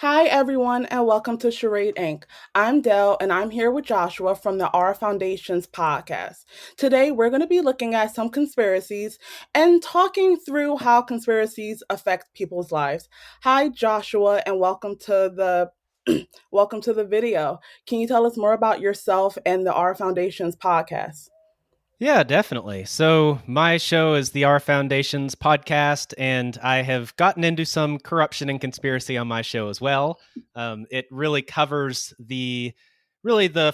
Hi, everyone, and welcome to Charade Inc. I'm Dell, and I'm here with Joshua from the Our Foundations podcast. Today, we're going to be looking at some conspiracies and talking through how conspiracies affect people's lives. Hi, Joshua, and welcome to the welcome to the video. Can you tell us more about yourself and the Our Foundations podcast? Yeah, definitely. So, my show is the Our Foundations podcast, and I have gotten into some corruption and conspiracy on my show as well. It really covers the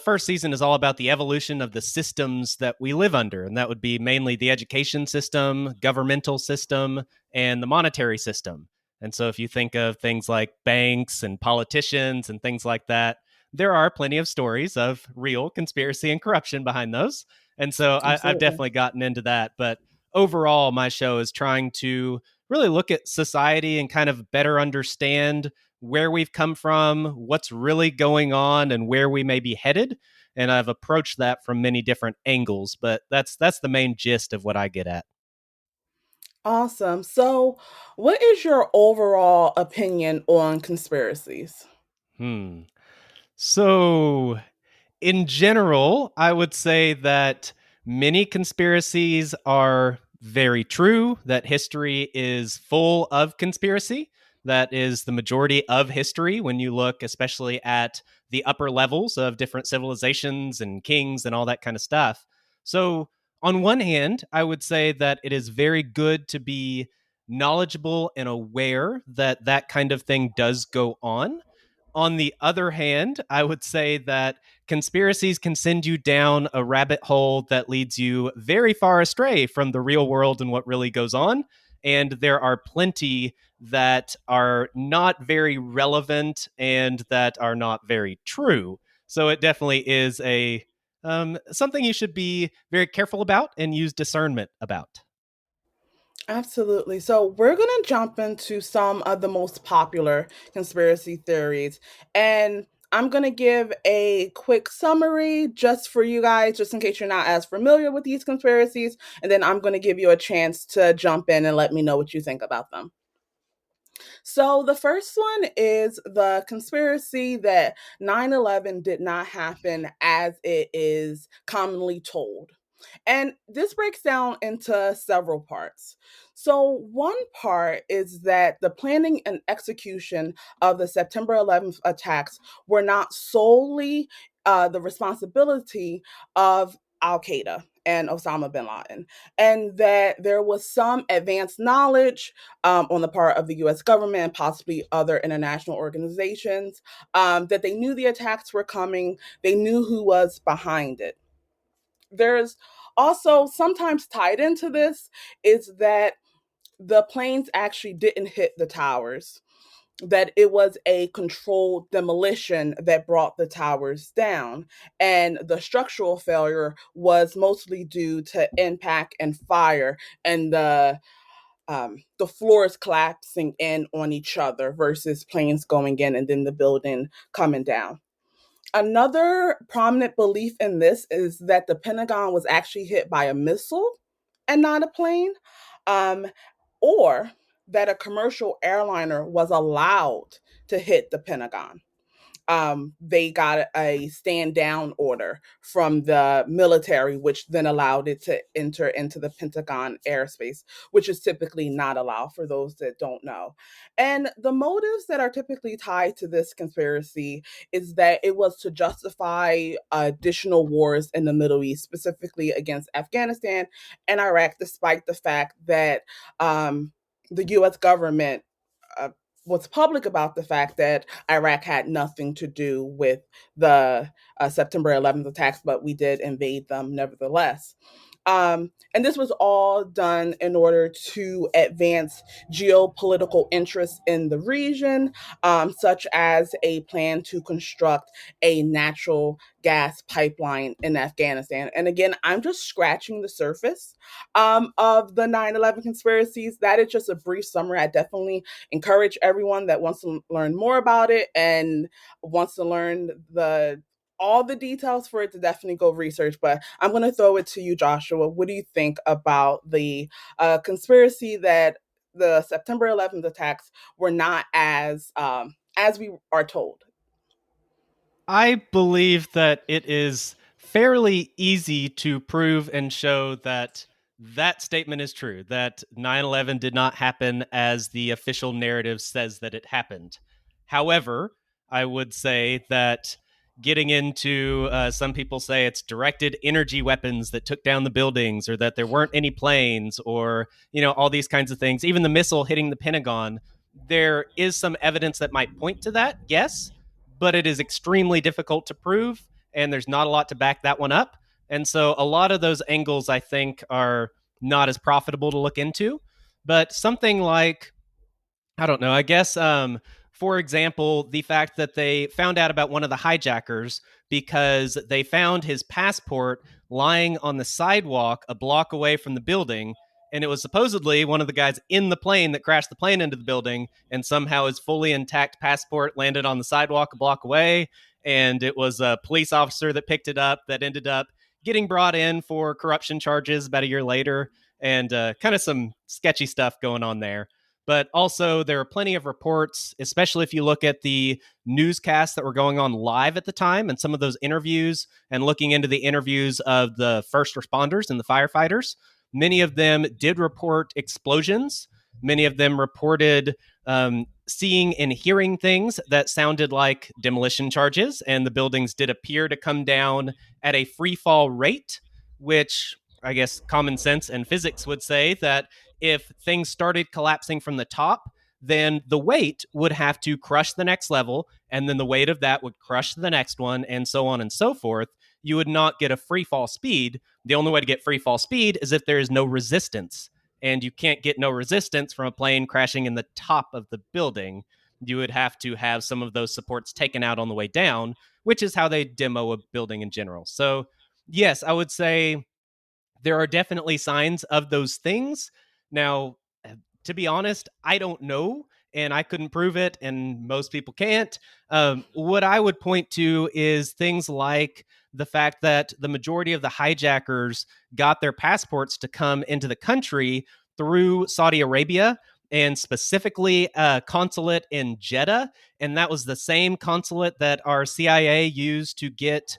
first season is all about the evolution of the systems that we live under, and that would be mainly the education system, governmental system, and the monetary system. And so, if you think of things like banks and politicians and things like that, there are plenty of stories of real conspiracy and corruption behind those. And so I've Absolutely. definitely gotten into that. But overall, my show is trying to really look at society and kind of better understand where we've come from, what's really going on, and where we may be headed. And I've approached that from many different angles, but that's the main gist of what I get at. Awesome. So, what is your overall opinion on conspiracies? Hmm. So in general, I would say that many conspiracies are very true, that history is full of conspiracy. That is the majority of history when you look, especially at the upper levels of different civilizations and kings and all that kind of stuff. So, on one hand, I would say that it is very good to be knowledgeable and aware that that kind of thing does go on. On the other hand, I would say that conspiracies can send you down a rabbit hole that leads you very far astray from the real world and what really goes on. And there are plenty that are not very relevant and that are not very true. So it definitely is a something you should be very careful about and use discernment about. Absolutely. So, we're going to jump into some of the most popular conspiracy theories. And I'm going to give a quick summary just for you guys, just in case you're not as familiar with these conspiracies. And then I'm going to give you a chance to jump in and let me know what you think about them. So, the first one is the conspiracy that 9/11 did not happen as it is commonly told. And this breaks down into several parts. So, one part is that the planning and execution of the September 11th attacks were not solely the responsibility of Al Qaeda and Osama bin Laden, and that there was some advanced knowledge on the part of the US government and possibly other international organizations that they knew the attacks were coming, they knew who was behind it. There's also sometimes tied into this is that the planes actually didn't hit the towers, that it was a controlled demolition that brought the towers down. And the structural failure was mostly due to impact and fire and the floors collapsing in on each other versus planes going in and then the building coming down. Another prominent belief in this is that the Pentagon was actually hit by a missile and not a plane, um, or that a commercial airliner was allowed to hit the Pentagon. They got a stand down order from the military, which then allowed it to enter into the Pentagon airspace, which is typically not allowed for those that don't know. And the motives that are typically tied to this conspiracy is that it was to justify additional wars in the Middle East, specifically against Afghanistan and Iraq, despite the fact that the US government uh, was public about the fact that Iraq had nothing to do with the September 11th attacks, but we did invade them nevertheless. And this was all done in order to advance geopolitical interests in the region, such as a plan to construct a natural gas pipeline in Afghanistan. And again, I'm just scratching the surface of the 9/11 conspiracies. That is just a brief summary. I definitely encourage everyone that wants to learn more about it and wants to learn the all the details for it to definitely go research. But I'm going to throw it to you, Joshua. What do you think about the conspiracy that the September 11th attacks were not as as we are told. I believe that it is fairly easy to prove and show that that statement is true, that 9/11 did not happen as the official narrative says that it happened. However, I would say that getting into some people say it's directed energy weapons that took down the buildings, or that there weren't any planes, or all these kinds of things, even the missile hitting the Pentagon, there is some evidence that might point to that, yes, but it is extremely difficult to prove, and there's not a lot to back that one up. And so a lot of those angles, I think, are not as profitable to look into. But something like, I don't know. I guess, for example, the fact that they found out about one of the hijackers because they found his passport lying on the sidewalk a block away from the building. And it was supposedly one of the guys in the plane that crashed the plane into the building, and somehow his fully intact passport landed on the sidewalk a block away. And it was a police officer that picked it up that ended up getting brought in for corruption charges about a year later. And kind of some sketchy stuff going on there. But also, there are plenty of reports, especially if you look at the newscasts that were going on live at the time and some of those interviews, and looking into the interviews of the first responders and the firefighters. Many of them did report explosions. Many of them reported seeing and hearing things that sounded like demolition charges, and the buildings did appear to come down at a free fall rate, which I guess common sense and physics would say that if things started collapsing from the top, then the weight would have to crush the next level, and then the weight of that would crush the next one, and so on and so forth. You would not get a free fall speed. The only way to get free fall speed is if there is no resistance. And you can't get no resistance from a plane crashing in the top of the building. You would have to have some of those supports taken out on the way down, which is how they demo a building in general. So, yes, I would say there are definitely signs of those things. Now, to be honest, I don't know, and I couldn't prove it, and most people can't. What I would point to is things like the fact that the majority of the hijackers got their passports to come into the country through Saudi Arabia, and specifically a consulate in Jeddah. And that was the same consulate that our CIA used to get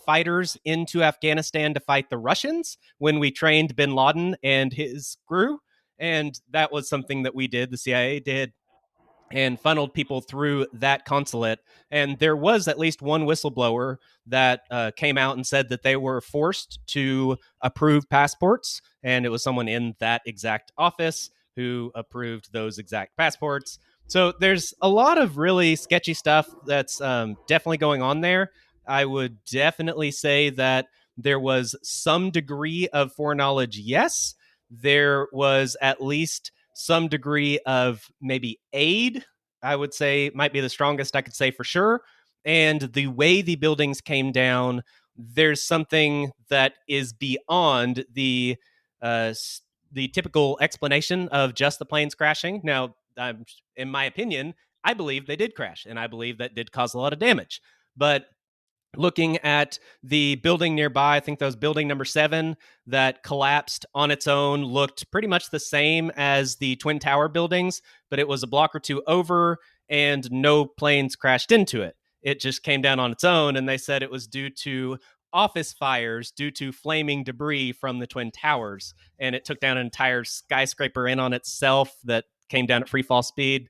fighters into Afghanistan to fight the Russians when we trained bin Laden and his crew. And that was something that we did, the CIA did, and funneled people through that consulate. And there was at least one whistleblower that came out and said that they were forced to approve passports. And it was someone in that exact office who approved those exact passports. So there's a lot of really sketchy stuff that's definitely going on there. I would definitely say that there was some degree of foreknowledge, yes. There was at least some degree of maybe aid, I would say might be the strongest I could say for sure. And the way the buildings came down, there's something that is beyond uh, the typical explanation of just the planes crashing. Now, in my opinion, I believe they did crash, and I believe that did cause a lot of damage. But looking at the building nearby, I think that was building number 7 that collapsed on its own, looked pretty much the same as the Twin Tower buildings, but it was a block or two over, and no planes crashed into it. It just came down on its own, and they said it was due to office fires due to flaming debris from the Twin Towers, and it took down an entire skyscraper in on itself that came down at free fall speed.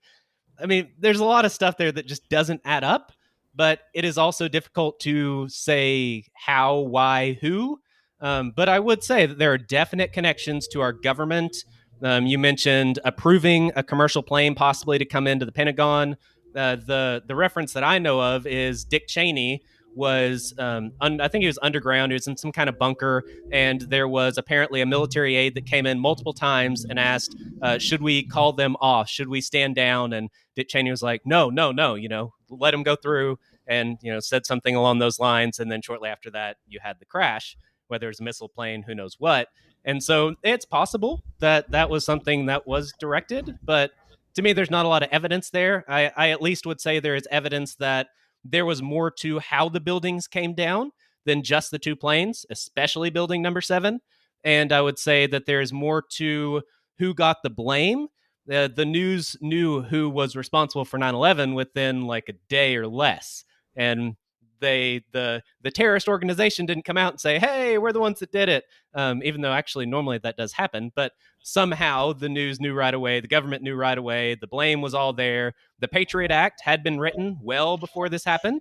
I mean, there's a lot of stuff there that just doesn't add up, but it is also difficult to say how, why, who. But I would say that there are definite connections to our government. You mentioned approving a commercial plane possibly to come into the Pentagon. The reference that I know of is Dick Cheney was I think he was underground. He was in some kind of bunker, and there was apparently a military aide that came in multiple times and asked, should we call them off? Should we stand down? And Dick Cheney was like, no, no, no, let him go through, and, said something along those lines. And then shortly after that, you had the crash, whether it's a missile plane, who knows what. And so it's possible that that was something that was directed, but to me, there's not a lot of evidence there. I at least would say there is evidence that there was more to how the buildings came down than just the two planes, especially building number 7. And I would say that there is more to who got the blame. the news knew who was responsible for 9/11 within like a day or less, and the terrorist organization didn't come out and say, "Hey, we're the ones that did it," even though actually normally that does happen. But somehow the news knew right away, the government knew right away, the blame was all there. The Patriot Act had been written well before this happened.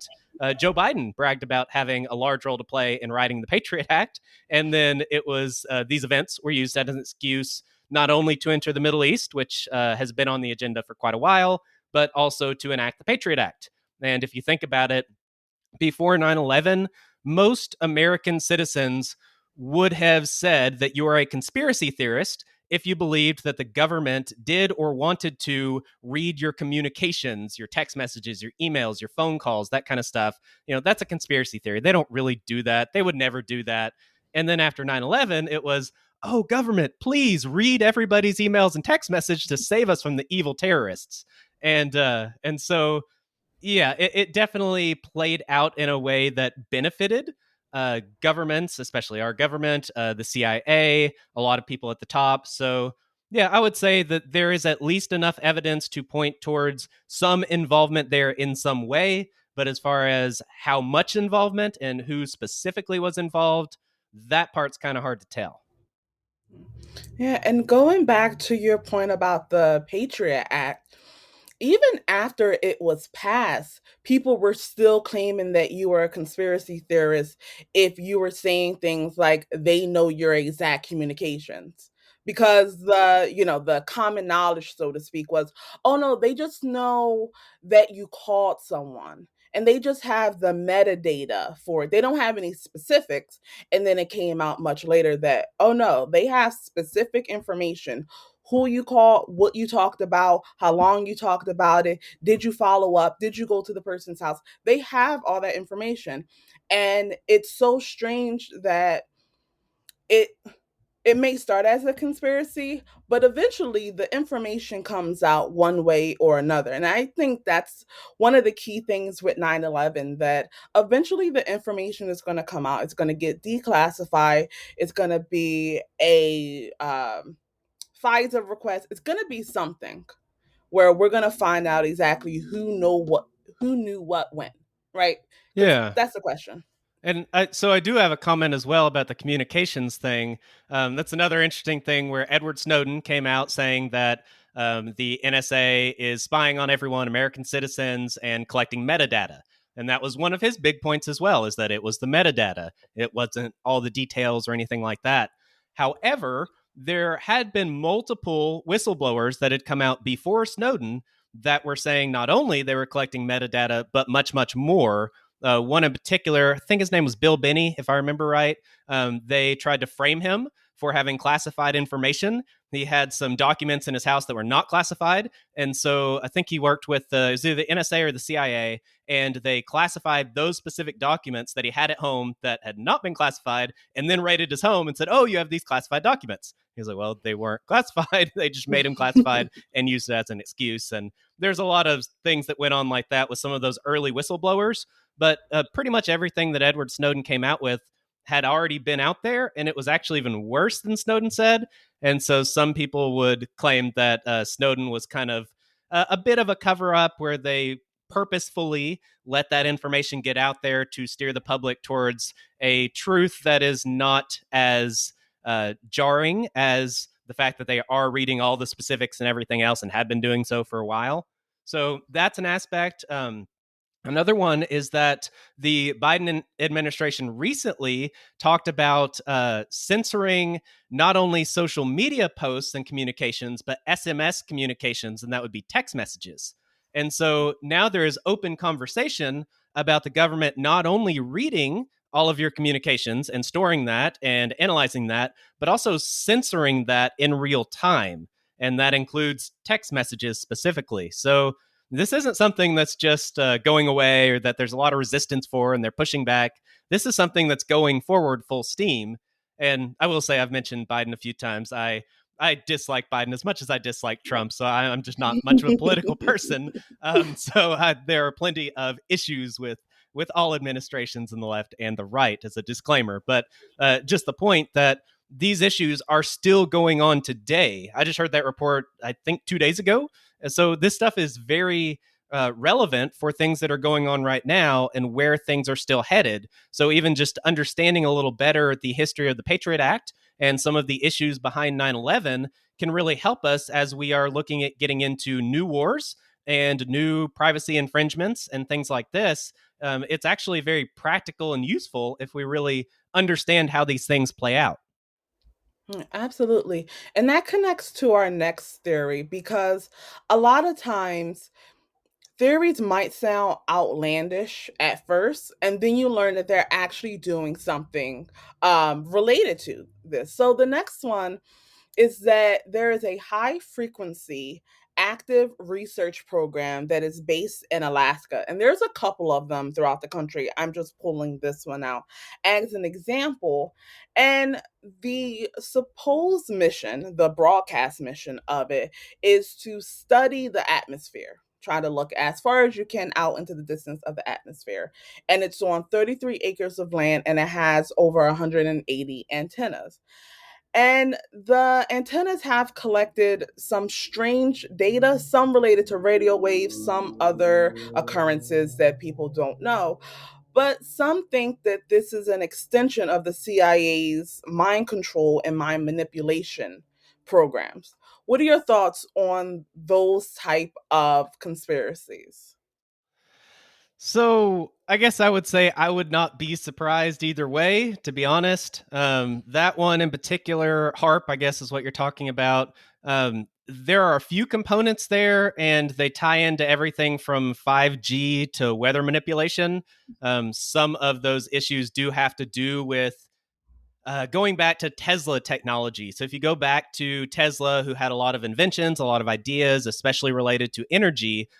Joe Biden bragged about having a large role to play in writing the Patriot Act, and then it was these events were used as an excuse not only to enter the Middle East, which has been on the agenda for quite a while, but also to enact the Patriot Act. And if you think about it, before 9/11, most American citizens would have said that you are a conspiracy theorist if you believed that the government did or wanted to read your communications, your text messages, your emails, your phone calls, that kind of stuff. That's a conspiracy theory. They don't really do that. They would never do that. And then after 9/11, it was, oh, government, please read everybody's emails and text message to save us from the evil terrorists. And so yeah, it definitely played out in a way that benefited governments, especially our government, the CIA, a lot of people at the top. So, yeah, I would say that there is at least enough evidence to point towards some involvement there in some way. But as far as how much involvement and who specifically was involved, that part's kind of hard to tell. Yeah, and going back to your point about the Patriot Act, even after it was passed, people were still claiming that you were a conspiracy theorist if you were saying things like they know your exact communications. Because the common knowledge, so to speak, was, oh no, they just know that you called someone. And they just have the metadata for it. They don't have any specifics. And then it came out much later that, oh no, they have specific information: who you called, what you talked about, how long you talked about it, did you follow up, did you go to the person's house? They have all that information. And it's so strange that it it may start as a conspiracy, but eventually the information comes out one way or another. And I think that's one of the key things with 9/11, that eventually the information is going to come out. It's going to get declassified. It's going to be a FISA request. It's going to be something where we're going to find out exactly who knew what when, right? Because Yeah. that's the question. And so I do have a comment as well about the communications thing. That's another interesting thing where Edward Snowden came out saying that the NSA is spying on everyone, American citizens, and collecting metadata. And that was one of his big points as well, is that it was the metadata. It wasn't all the details or anything like that. However, there had been multiple whistleblowers that had come out before Snowden that were saying not only they were collecting metadata, but much, much more. One in particular, I think his name was Bill Binney, if I remember right. They tried to frame him for having classified information. He had some documents in his house that were not classified. And so I think he worked with it was either the NSA or the CIA, and they classified those specific documents that he had at home that had not been classified, and then raided his home and said, oh, you have these classified documents. He was like, well, they weren't classified. They just made them classified and used it as an excuse. And there's a lot of things that went on like that with some of those early whistleblowers. But pretty much everything that Edward Snowden came out with had already been out there, and it was actually even worse than Snowden said. And so some people would claim that Snowden was kind of a bit of a cover up where they purposefully let that information get out there to steer the public towards a truth that is not as jarring as the fact that they are reading all the specifics and everything else and had been doing so for a while. So that's an aspect. Another one is that the Biden administration recently talked about censoring not only social media posts and communications, but SMS communications, and that would be text messages. And so now there is open conversation about the government not only reading all of your communications and storing that and analyzing that, but also censoring that in real time. And that includes text messages specifically. So this isn't something that's just going away or that there's a lot of resistance for and they're pushing back. This is something that's going forward full steam. And I will say, I've mentioned Biden a few times. I dislike Biden as much as I dislike Trump, so I'm just not much of a political person. There are plenty of issues with all administrations in the left and the right, as a disclaimer. But just the point that these issues are still going on today. I just heard that report, I think, 2 days ago. And so this stuff is very relevant for things that are going on right now and where things are still headed. So even just understanding a little better the history of the Patriot Act and some of the issues behind 9/11 can really help us as we are looking at getting into new wars and new privacy infringements and things like this. It's actually very practical and useful if we really understand how these things play out. Absolutely. And that connects to our next theory because a lot of times theories might sound outlandish at first, and then you learn that they're actually doing something related to this. So the next one is that there is a high frequency active research program that is based in Alaska. And there's a couple of them throughout the country. I'm just pulling this one out as an example. And the supposed mission, the broadcast mission of it, is to study the atmosphere. Try to look as far as you can out into the distance of the atmosphere. And it's on 33 acres of land and it has over 180 antennas. And the antennas have collected some strange data, some related to radio waves, some other occurrences that people don't know. But some think that this is an extension of the CIA's mind control and mind manipulation programs. What are your thoughts on those type of conspiracies? So I guess I would say I would not be surprised either way, to be honest. That one in particular, HARP, I guess is what you're talking about. There are a few components there, and they tie into everything from 5G to weather manipulation. Some of those issues do have to do with going back to Tesla technology. So if you go back to Tesla, who had a lot of inventions, a lot of ideas, especially related to energy,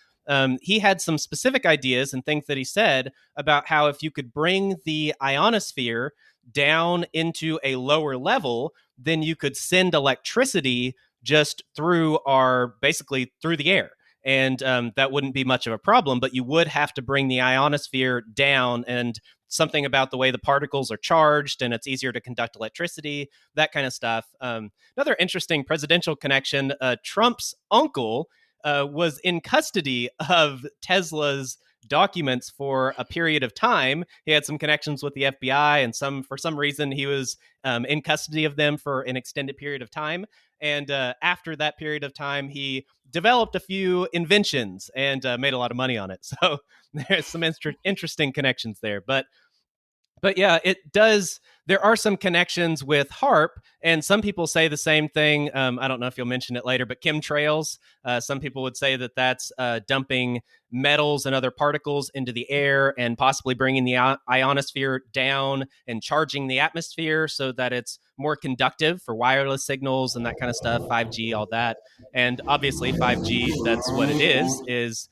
he had some specific ideas and things that he said about how if you could bring the ionosphere down into a lower level, then you could send electricity just through our basically through the air. And that wouldn't be much of a problem, but you would have to bring the ionosphere down, and something about the way the particles are charged and it's easier to conduct electricity, that kind of stuff. Another interesting presidential connection, Trump's uncle was in custody of Tesla's documents for a period of time. He had some connections with the FBI, and for some reason he was in custody of them for an extended period of time. And after that period of time, he developed a few inventions and made a lot of money on it. So there's some interesting connections there. But yeah, it does. There are some connections with HARP, and some people say the same thing. I don't know if you'll mention it later, but chemtrails. Some people would say that that's dumping metals and other particles into the air and possibly bringing the ionosphere down and charging the atmosphere so that it's more conductive for wireless signals and that kind of stuff, 5G, all that. And obviously, 5G, that's what it is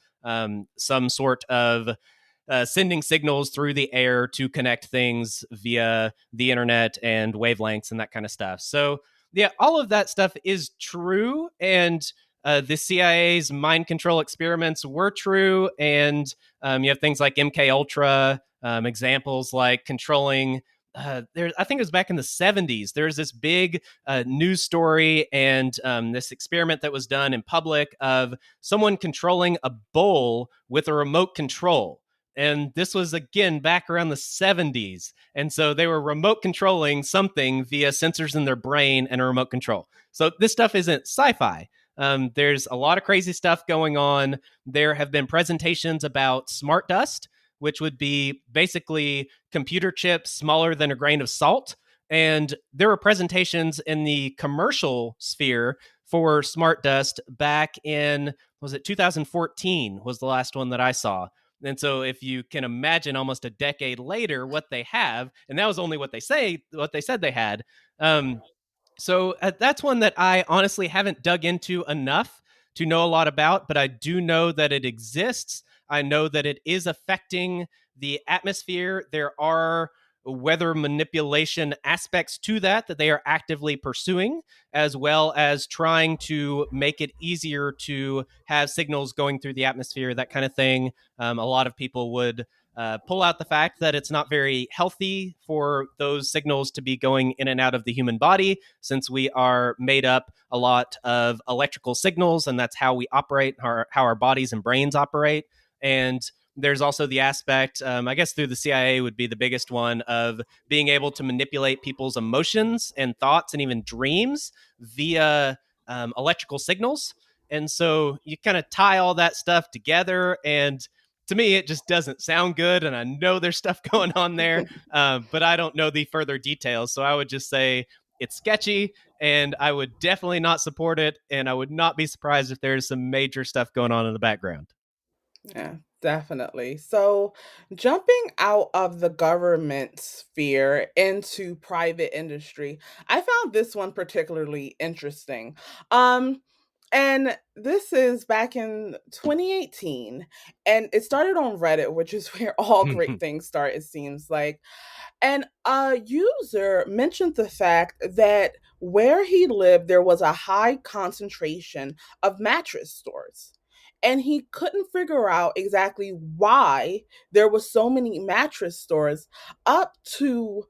some sort of sending signals through the air to connect things via the internet and wavelengths and that kind of stuff. So, yeah, all of that stuff is true. And the CIA's mind control experiments were true. And you have things like MK Ultra, examples like controlling. There, I think it was back in the 70s. There's this big news story and this experiment that was done in public of someone controlling a bowl with a remote control. And this was, again, back around the 70s. And so they were remote controlling something via sensors in their brain and a remote control. So this stuff isn't sci fi. There's a lot of crazy stuff going on. There have been presentations about smart dust, which would be basically computer chips smaller than a grain of salt. And there were presentations in the commercial sphere for smart dust back in, was it 2014 was the last one that I saw. And so if you can imagine almost a decade later what they have, and that was only what they said they had. So that's one that I honestly haven't dug into enough to know a lot about, but I do know that it exists. I know that it is affecting the atmosphere. There are weather manipulation aspects to that they are actively pursuing, as well as trying to make it easier to have signals going through the atmosphere, that kind of thing. A lot of people would pull out the fact that it's not very healthy for those signals to be going in and out of the human body, since we are made up a lot of electrical signals, and that's how we operate, how our bodies and brains operate. And there's also the aspect, I guess through the CIA would be the biggest one, of being able to manipulate people's emotions and thoughts and even dreams via electrical signals. And so you kind of tie all that stuff together, and to me, it just doesn't sound good. And I know there's stuff going on there, but I don't know the further details. So I would just say it's sketchy, and I would definitely not support it. And I would not be surprised if there's some major stuff going on in the background. Yeah, definitely. So, jumping out of the government sphere into private industry, I found this one particularly interesting. Um, and this is back in 2018, and it started on Reddit, which is where all great things start, it seems like. And a user mentioned the fact that where he lived, there was a high concentration of mattress stores. And he couldn't figure out exactly why there was so many mattress stores, up to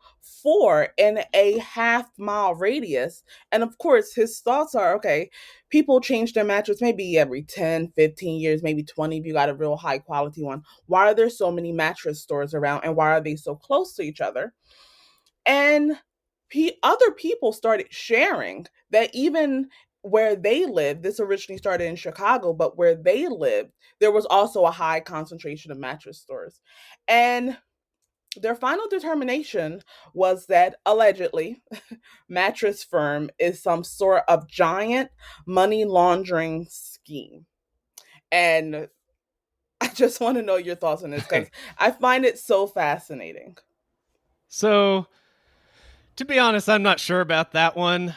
four in a half-mile radius. And of course, his thoughts are, okay, people change their mattress maybe every 10, 15 years, maybe 20 if you got a real high quality one. Why are there so many mattress stores around, and why are they so close to each other? And other people started sharing that even where they lived, this originally started in Chicago, but where they lived, there was also a high concentration of mattress stores. And their final determination was that allegedly, Mattress Firm is some sort of giant money laundering scheme. And I just want to know your thoughts on this because I find it so fascinating. So, to be honest, I'm not sure about that one.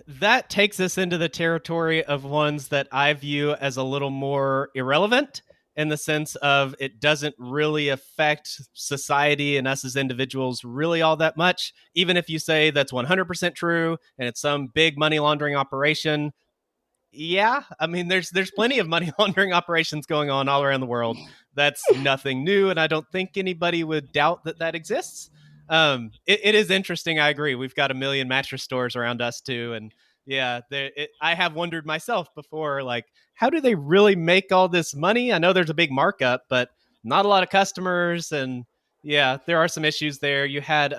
That takes us into the territory of ones that I view as a little more irrelevant, in the sense of it doesn't really affect society and us as individuals really all that much. Even if you say that's 100% true and it's some big money laundering operation, yeah, I mean, there's plenty of money laundering operations going on all around the world. That's nothing new, and I don't think anybody would doubt that that exists. It is interesting. I agree. We've got a million mattress stores around us too, and yeah, I have wondered myself before, like, how do they really make all this money? I know there's a big markup, but not a lot of customers, and yeah, there are some issues there. You had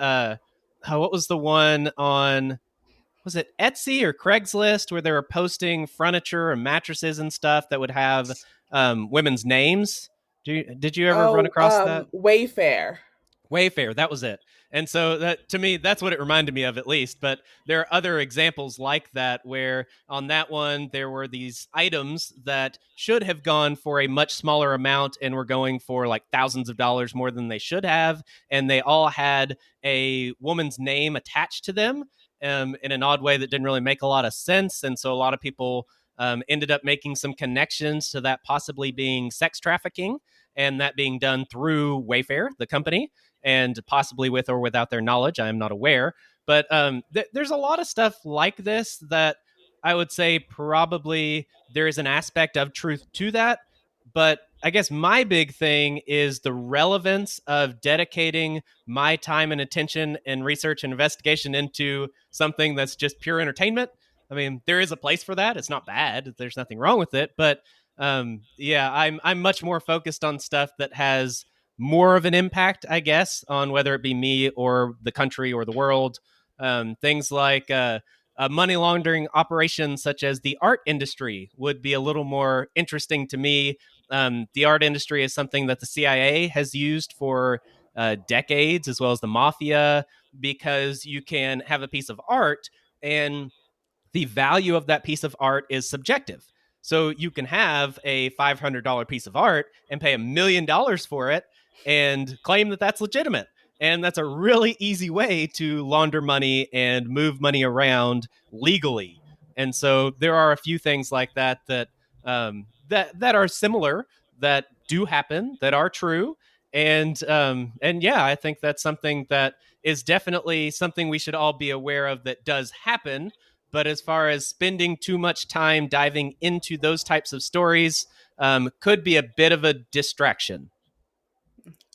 what was the one on, was it Etsy or Craigslist, where they were posting furniture and mattresses and stuff that would have women's names? Did you ever run Oh, across that? Wayfair. Wayfair, that was it. And so that, to me, that's what it reminded me of, at least. But there are other examples like that, where on that one there were these items that should have gone for a much smaller amount and were going for like thousands of dollars more than they should have, and they all had a woman's name attached to them, in an odd way that didn't really make a lot of sense. And so a lot of people ended up making some connections to that possibly being sex trafficking, and that being done through Wayfair, the company, and possibly with or without their knowledge. I am not aware. But there's a lot of stuff like this that I would say probably there is an aspect of truth to that. But I guess my big thing is the relevance of dedicating my time and attention and research and investigation into something that's just pure entertainment. I mean, there is a place for that. It's not bad. There's nothing wrong with it. But yeah, I'm much more focused on stuff that has more of an impact, I guess, on whether it be me or the country or the world. Things like a money laundering operations such as the art industry would be a little more interesting to me. The art industry is something that the CIA has used for decades, as well as the mafia, because you can have a piece of art, and the value of that piece of art is subjective. So you can have a $500 piece of art and pay $1 million for it and claim that that's legitimate. And that's a really easy way to launder money and move money around legally. And so there are a few things like that that are similar, that do happen, that are true. And yeah, I think that's something that is definitely something we should all be aware of, that does happen. But as far as spending too much time diving into those types of stories, could be a bit of a distraction.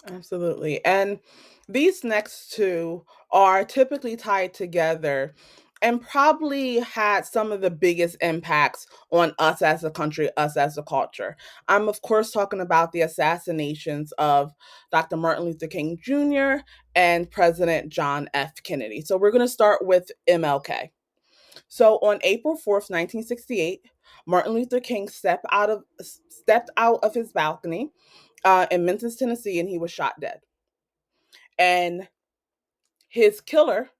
Absolutely. And these next two are typically tied together and probably had some of the biggest impacts on us as a country, us as a culture. I'm, of course, talking about the assassinations of Dr. Martin Luther King Jr. and President John F. Kennedy. So we're going to start with MLK. So on April 4th, 1968, Martin Luther King stepped out of his balcony in Memphis, Tennessee, and he was shot dead. And his killer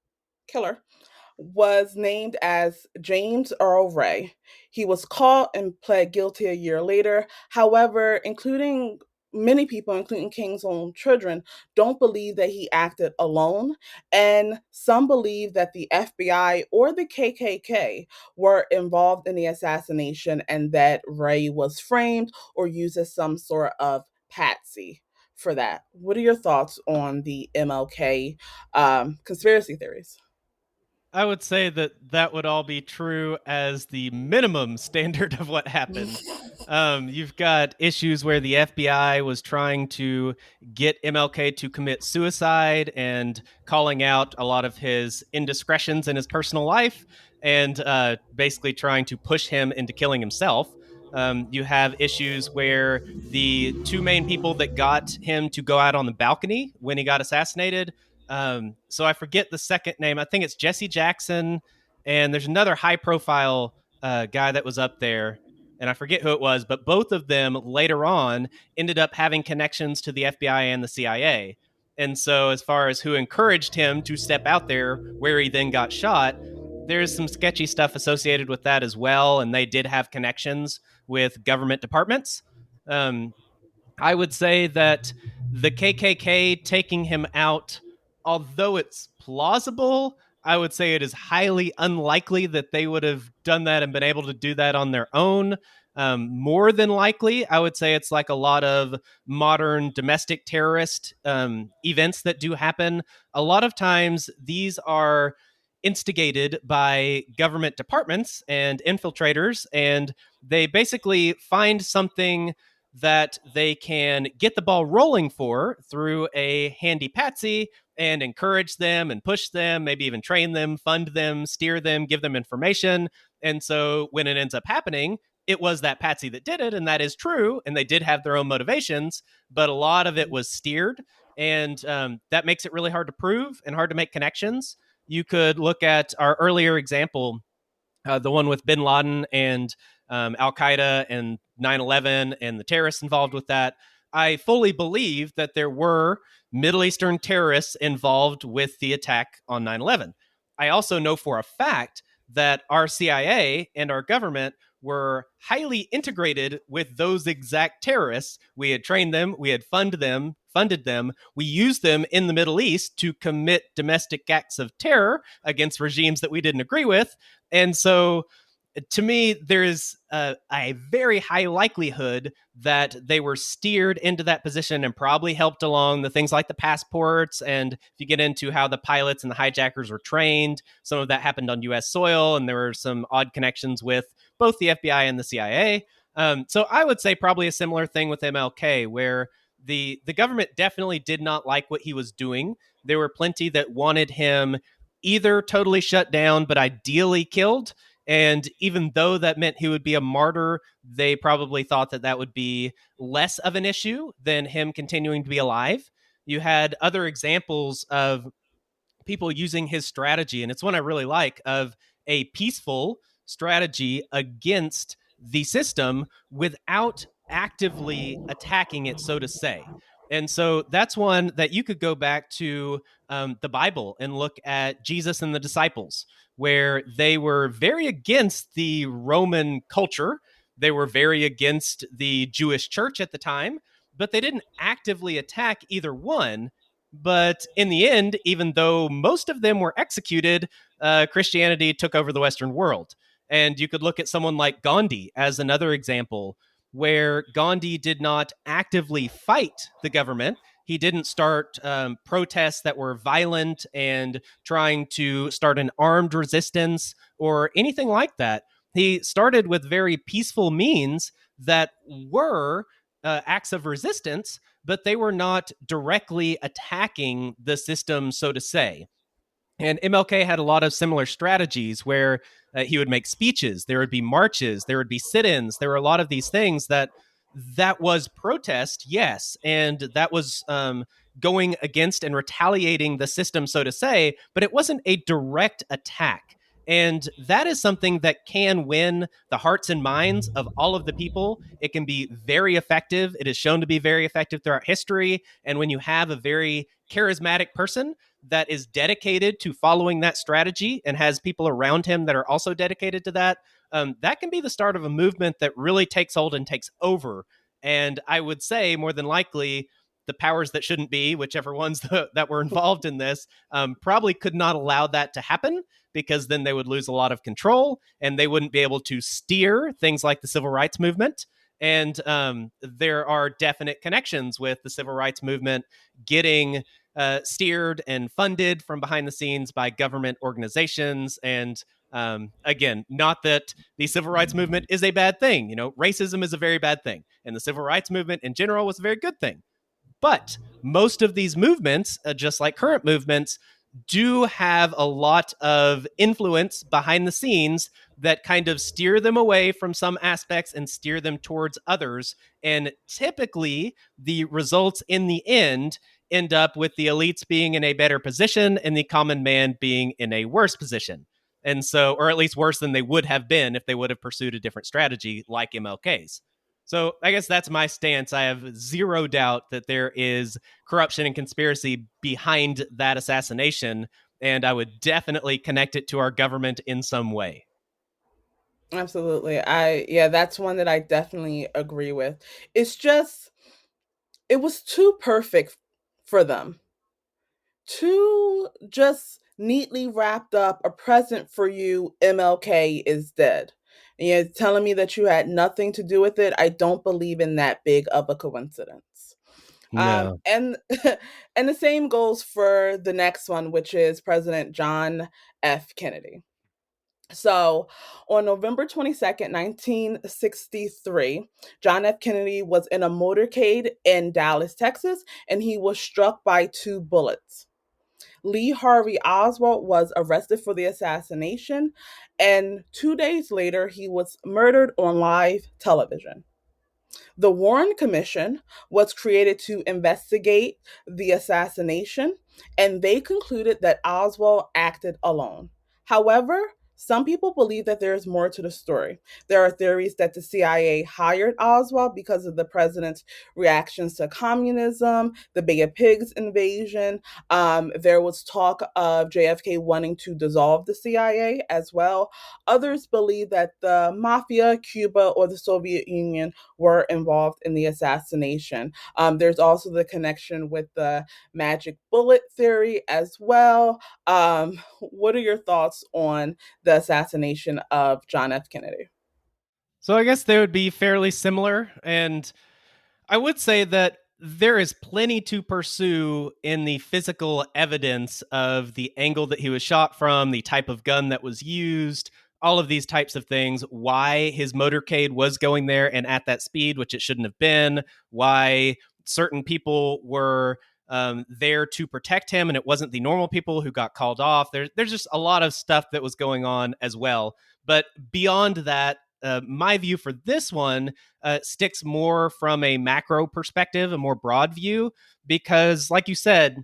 was named as James Earl Ray. He was caught and pled guilty a year later. However, including many people, including King's own children, don't believe that he acted alone. And some believe that the FBI or the KKK were involved in the assassination and that Ray was framed or used as some sort of patsy for that. What are your thoughts on the MLK conspiracy theories? I would say that that would all be true as the minimum standard of what happened. You've got issues where the FBI was trying to get MLK to commit suicide and calling out a lot of his indiscretions in his personal life and basically trying to push him into killing himself. You have issues where the two main people that got him to go out on the balcony when he got assassinated, so I forget the second name. I think it's Jesse Jackson, and there's another high profile guy that was up there, and I forget who it was, but both of them later on ended up having connections to the FBI and the CIA. And so, as far as who encouraged him to step out there where he then got shot, there's some sketchy stuff associated with that as well. And they did have connections with government departments. Um, I would say that the KKK taking him out, although it's plausible, I would say it is highly unlikely that they would have done that and been able to do that on their own. More than likely, I would say it's like a lot of modern domestic terrorist events that do happen. A lot of times, these are instigated by government departments and infiltrators, and they basically find something that they can get the ball rolling for through a handy patsy and encourage them and push them, maybe even train them, fund them, steer them, give them information. And so when it ends up happening, it was that patsy that did it, and that is true. And they did have their own motivations, but a lot of it was steered. And that makes it really hard to prove and hard to make connections. You could look at our earlier example, the one with bin Laden and Al Qaeda and 9/11 and the terrorists involved with that. I fully believe that there were Middle Eastern terrorists involved with the attack on 9/11. I also know for a fact that our CIA and our government were highly integrated with those exact terrorists. We had trained them, we had funded them, we used them in the Middle East to commit domestic acts of terror against regimes that we didn't agree with. And so to me, there's a very high likelihood that they were steered into that position and probably helped along the things like the passports. And if you get into how the pilots and the hijackers were trained, some of that happened on US soil, and there were some odd connections with both the FBI and the CIA. So I would say probably a similar thing with MLK, where the government definitely did not like what he was doing. There were plenty that wanted him either totally shut down, but ideally killed. And even though that meant he would be a martyr, they probably thought that that would be less of an issue than him continuing to be alive. You had other examples of people using his strategy, and it's one I really like, of a peaceful strategy against the system without actively attacking it, so to say. And so that's one that you could go back to the Bible and look at Jesus and the disciples, where they were very against the Roman culture. They were very against the Jewish church at the time, but they didn't actively attack either one. But in the end, even though most of them were executed, Christianity took over the Western world. And you could look at someone like Gandhi as another example, where Gandhi did not actively fight the government. He didn't start protests that were violent and trying to start an armed resistance or anything like that. He started with very peaceful means that were acts of resistance, but they were not directly attacking the system, so to say. And MLK had a lot of similar strategies where he would make speeches, there would be marches, there would be sit-ins, there were a lot of these things that was protest, yes, and that was going against and retaliating the system, so to say, but it wasn't a direct attack. And that is something that can win the hearts and minds of all of the people. It can be very effective. It is shown to be very effective throughout history. And when you have a very charismatic person that is dedicated to following that strategy and has people around him that are also dedicated to that, that can be the start of a movement that really takes hold and takes over. And I would say more than likely, the powers that shouldn't be, whichever ones that were involved in this, probably could not allow that to happen, because then they would lose a lot of control and they wouldn't be able to steer things like the civil rights movement. And there are definite connections with the civil rights movement getting steered and funded from behind the scenes by government organizations. And again, not that the civil rights movement is a bad thing. You know, racism is a very bad thing, and the civil rights movement in general was a very good thing. But most of these movements, just like current movements, do have a lot of influence behind the scenes that kind of steer them away from some aspects and steer them towards others. And typically, the results in the end up with the elites being in a better position and the common man being in a worse position. And so, or at least worse than they would have been if they would have pursued a different strategy like MLK's. So I guess that's my stance. I have zero doubt that there is corruption and conspiracy behind that assassination, and I would definitely connect it to our government in some way. Absolutely. Yeah, that's one that I definitely agree with. It's just it was too perfect for them. Too just neatly wrapped up a present for you, MLK is dead. And you're telling me that you had nothing to do with it. I don't believe in that big of a coincidence. No. And and the same goes for the next one, which is President John F. Kennedy. So, on November 22nd, 1963, John F. Kennedy was in a motorcade in Dallas, Texas, and he was struck by two bullets. Lee Harvey Oswald was arrested for the assassination, and 2 days later, he was murdered on live television. The Warren Commission was created to investigate the assassination, and they concluded that Oswald acted alone. However, some people believe that there is more to the story. There are theories that the CIA hired Oswald because of the president's reactions to communism, the Bay of Pigs invasion. There was talk of JFK wanting to dissolve the CIA as well. Others believe that the mafia, Cuba, or the Soviet Union were involved in the assassination. There's also the connection with the magic bullet theory as well. What are your thoughts on the assassination of John F. Kennedy? So I guess they would be fairly similar. And I would say that there is plenty to pursue in the physical evidence of the angle that he was shot from, the type of gun that was used, all of these types of things, why his motorcade was going there and at that speed, which it shouldn't have been, why certain people were there to protect him and it wasn't the normal people who got called off. There's just a lot of stuff that was going on as well. But beyond that, my view for this one sticks more from a macro perspective, a more broad view, because, like you said,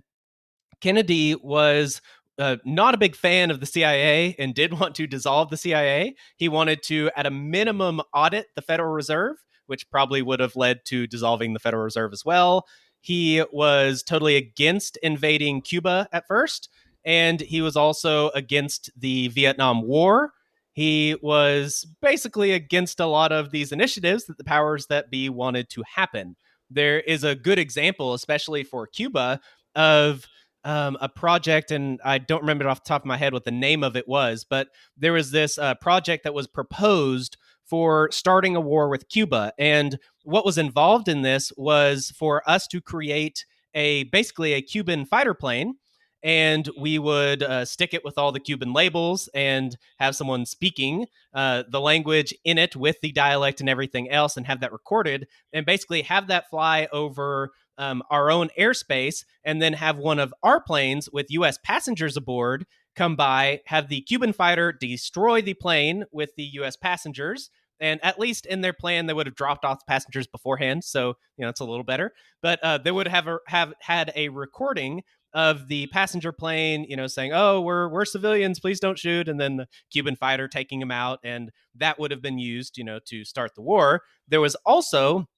Kennedy was not a big fan of the CIA and did want to dissolve the CIA. He wanted to, at a minimum, audit the Federal Reserve, which probably would have led to dissolving the Federal Reserve as well. He was totally against invading Cuba at first, and he was also against the Vietnam War. He was basically against a lot of these initiatives that the powers that be wanted to happen. There is a good example, especially for Cuba, of a project, and I don't remember off the top of my head what the name of it was, but there was this project that was proposed for starting a war with Cuba. And what was involved in this was for us to create basically a Cuban fighter plane. and we would stick it with all the Cuban labels and have someone speaking the language in it with the dialect and everything else, and have that recorded, and basically have that fly over our own airspace, and then have one of our planes with U.S. passengers aboard come by, have the Cuban fighter destroy the plane with the U.S. passengers. And at least in their plan, they would have dropped off the passengers beforehand, so it's a little better. But they would have had a recording of the passenger plane, saying, "Oh, we're civilians, please don't shoot," and then the Cuban fighter taking them out, and that would have been used, to start the war. There was also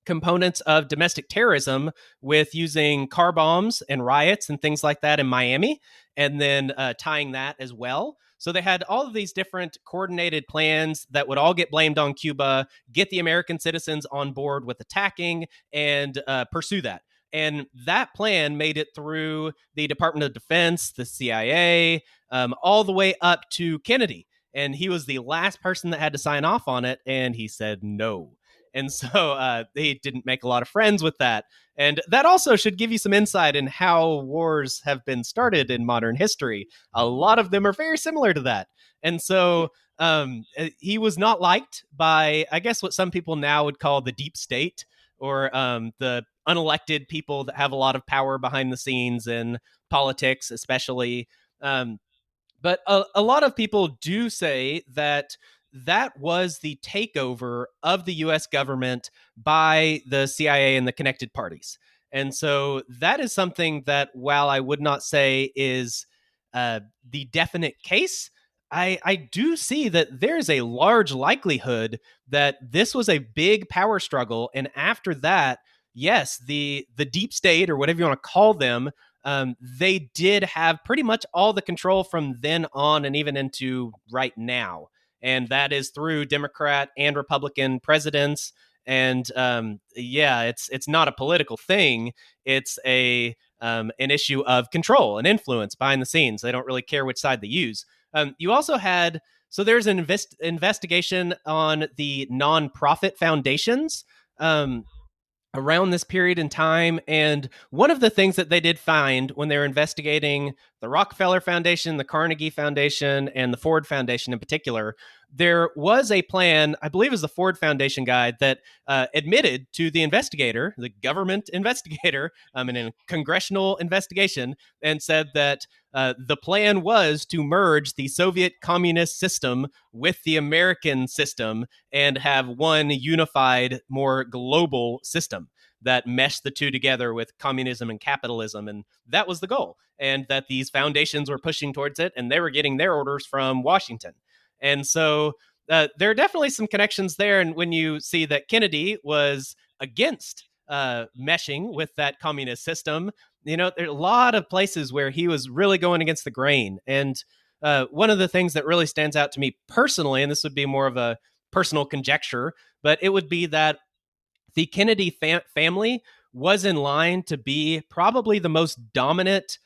components of domestic terrorism with using car bombs and riots and things like that in Miami, and then tying that as well. So they had all of these different coordinated plans that would all get blamed on Cuba, get the American citizens on board with attacking, and pursue that. And that plan made it through the Department of Defense, the CIA, all the way up to Kennedy. And he was the last person that had to sign off on it, and he said no. And so they didn't make a lot of friends with that. And that also should give you some insight in how wars have been started in modern history. A lot of them are very similar to that. And so he was not liked by, I guess, what some people now would call the deep state, or the unelected people that have a lot of power behind the scenes in politics, especially. But a lot of people do say that that was the takeover of the US government by the CIA and the connected parties. And so that is something that, while I would not say is the definite case, I do see that there is a large likelihood that this was a big power struggle. And after that, yes, the deep state, or whatever you want to call them, they did have pretty much all the control from then on and even into right now. And that is through Democrat and Republican presidents. And yeah, it's not a political thing. It's an issue of control and influence behind the scenes. They don't really care which side they use. You also had, so there's an investigation on the nonprofit foundations. Around this period in time. And one of the things that they did find when they were investigating the Rockefeller Foundation, the Carnegie Foundation, and the Ford Foundation in particular, there was a plan, I believe it was the Ford Foundation guy, that admitted to the investigator, the government investigator, in a congressional investigation, and said that the plan was to merge the Soviet communist system with the American system and have one unified, more global system that meshed the two together with communism and capitalism. And that was the goal. And that these foundations were pushing towards it, and they were getting their orders from Washington. And so there are definitely some connections there. And when you see that Kennedy was against meshing with that communist system, there are a lot of places where he was really going against the grain. And one of the things that really stands out to me personally, and this would be more of a personal conjecture, but it would be that the Kennedy family was in line to be probably the most dominant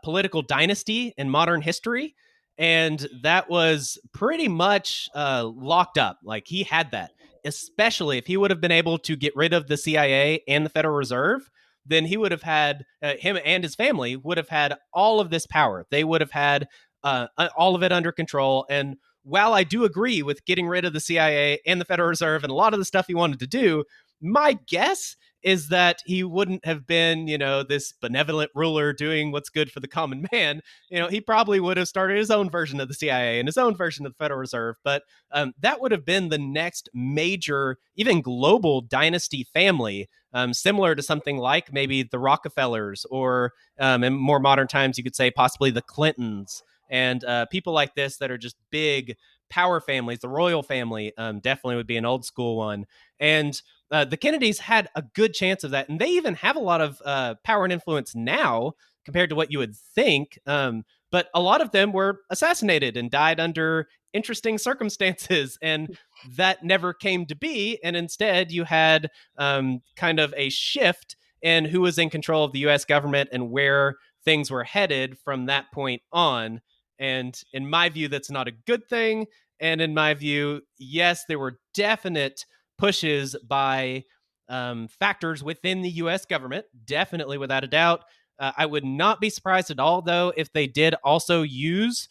political dynasty in modern history. And that was pretty much locked up. Like, he had that, especially if he would have been able to get rid of the CIA and the Federal Reserve. Then he would have had, him and his family would have had all of this power. They would have had all of it under control. And while I do agree with getting rid of the CIA and the Federal Reserve and a lot of the stuff he wanted to do, my guess is that he wouldn't have been, this benevolent ruler doing what's good for the common man. He probably would have started his own version of the CIA and his own version of the Federal Reserve. But that would have been the next major, even global dynasty family, similar to something like maybe the Rockefellers, or in more modern times, you could say possibly the Clintons, and people like this that are just big power families. The royal family definitely would be an old school one. And the Kennedys had a good chance of that. And they even have a lot of power and influence now compared to what you would think. But a lot of them were assassinated and died under interesting circumstances. And that never came to be. And instead, you had kind of a shift in who was in control of the US government and where things were headed from that point on. And in my view, that's not a good thing. And in my view, yes, there were definite pushes by factors within the US government, definitely without a doubt. I would not be surprised at all, though, if they did also use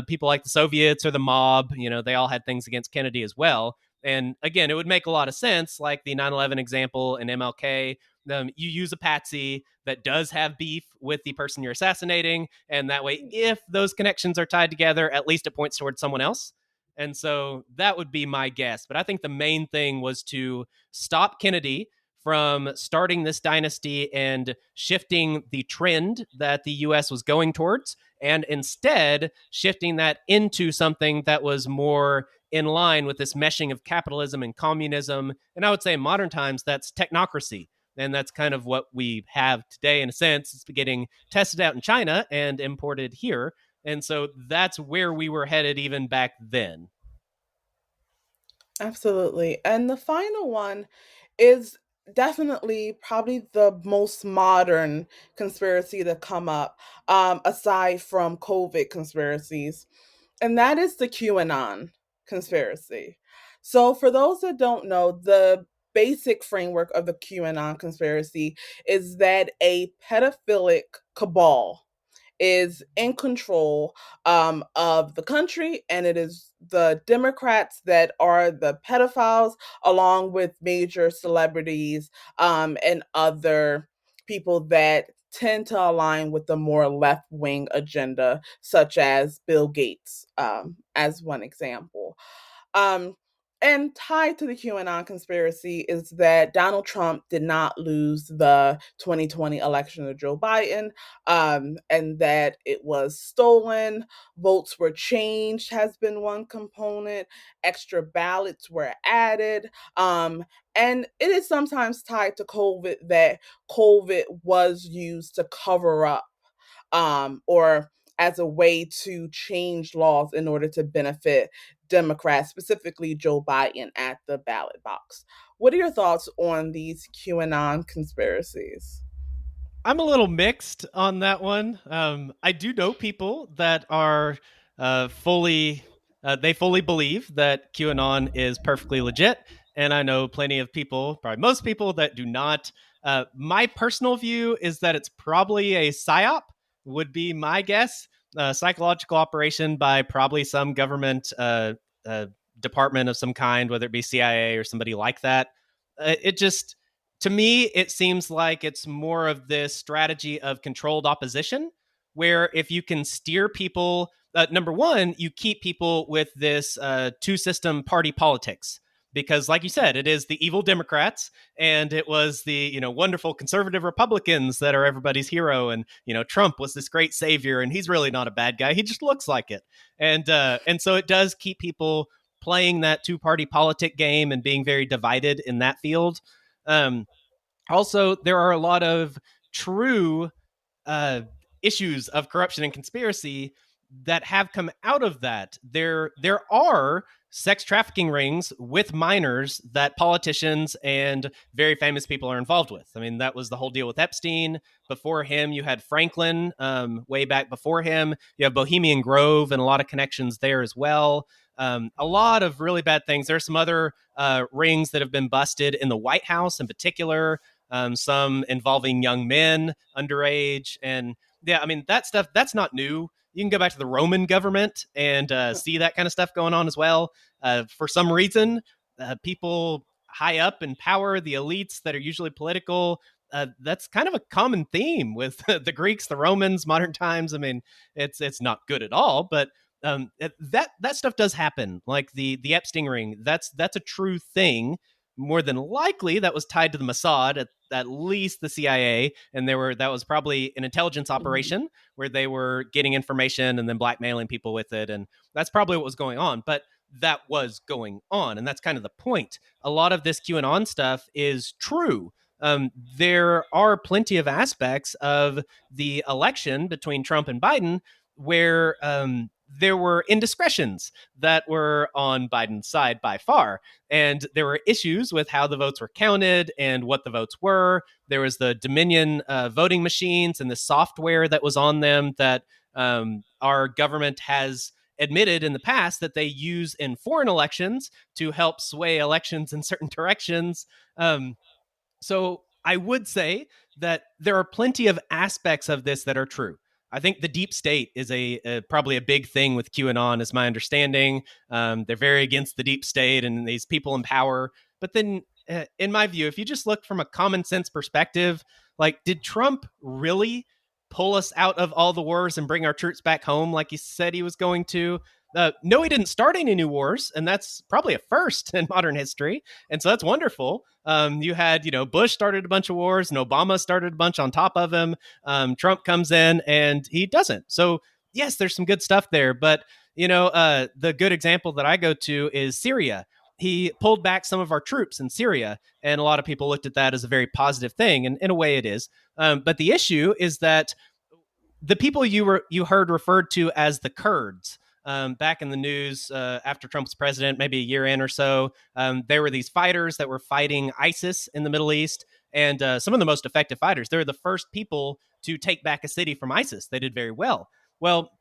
people like the Soviets or the mob. You know, they all had things against Kennedy as well. And again, it would make a lot of sense, like the 9/11 example in MLK. You use a patsy that does have beef with the person you're assassinating. And that way, if those connections are tied together, at least it points towards someone else. And so that would be my guess. But I think the main thing was to stop Kennedy from starting this dynasty and shifting the trend that the US was going towards, and instead shifting that into something that was more in line with this meshing of capitalism and communism. And I would say in modern times, that's technocracy. And that's kind of what we have today in a sense. It's getting tested out in China and imported here. And so that's where we were headed even back then. Absolutely. And the final one is definitely probably the most modern conspiracy to come up, aside from COVID conspiracies, and that is the QAnon conspiracy. So, for those that don't know, the basic framework of the QAnon conspiracy is that a pedophilic cabal is in control of the country, and it is the Democrats that are the pedophiles, along with major celebrities and other people that tend to align with the more left wing agenda, such as Bill Gates, as one example. Um, and tied to the QAnon conspiracy is that Donald Trump did not lose the 2020 election to Joe Biden, and that it was stolen. Votes were changed, has been one component. Extra ballots were added. And it is sometimes tied to COVID, that COVID was used to cover up or as a way to change laws in order to benefit Democrats, specifically Joe Biden, at the ballot box. What are your thoughts on these QAnon conspiracies? I'm a little mixed on that one. I do know people that are fully, they fully believe that QAnon is perfectly legit. And I know plenty of people, probably most people, that do not. My personal view is that it's probably a psyop, would be my guess. A psychological operation by probably some government uh, department of some kind, whether it be CIA or somebody like that. It just, to me, it seems like it's more of this strategy of controlled opposition, where if you can steer people, number one, you keep people with this two system party politics. Because, like you said, it is the evil Democrats, and it was the wonderful conservative Republicans that are everybody's hero, and Trump was this great savior, and he's really not a bad guy; he just looks like it, and so it does keep people playing that two party politic game and being very divided in that field. Um, Also, there are a lot of true uh, issues of corruption and conspiracy that have come out of that. There are sex trafficking rings with minors that politicians and very famous people are involved with. I mean, that was the whole deal with Epstein. Before him, you had Franklin, way back before him. You have Bohemian Grove and a lot of connections there as well. A lot of really bad things. There's some other rings that have been busted in the White House in particular, some involving young men underage. And yeah, I mean, that stuff, that's not new. You can go back to the Roman government and see that kind of stuff going on as well. For some reason, people high up in power, the elites that are usually political, that's kind of a common theme with the Greeks, the Romans, modern times. I mean, it's not good at all, but that stuff does happen. Like the Epstein ring, that's a true thing. More than likely, that was tied to the Mossad, at least the CIA, and that was probably an intelligence Mhm. operation where they were getting information and then blackmailing people with it, and that's probably what was going on. But that was going on, and that's kind of the point. A lot of this QAnon stuff is true. There are plenty of aspects of the election between Trump and Biden where there were indiscretions that were on Biden's side by far. And there were issues with how the votes were counted and what the votes were. There was the Dominion voting machines and the software that was on them that our government has admitted in the past that they use in foreign elections to help sway elections in certain directions. So I would say that there are plenty of aspects of this that are true. I think the deep state is probably a big thing with QAnon, is my understanding. They're very against the deep state and these people in power. But then, in my view, if you just look from a common sense perspective, like, did Trump really pull us out of all the wars and bring our troops back home like he said he was going to? No, he didn't start any new wars, and that's probably a first in modern history. And so that's wonderful. You had, Bush started a bunch of wars and Obama started a bunch on top of him. Trump comes in and he doesn't. So, yes, there's some good stuff there. But, the good example that I go to is Syria. He pulled back some of our troops in Syria, and a lot of people looked at that as a very positive thing. And in a way, it is. But the issue is that the people you heard referred to as the Kurds, back in the news, after Trump was president, maybe a year in or so, there were these fighters that were fighting ISIS in the Middle East, and some of the most effective fighters. They're the first people to take back a city from ISIS. They did very well. Well,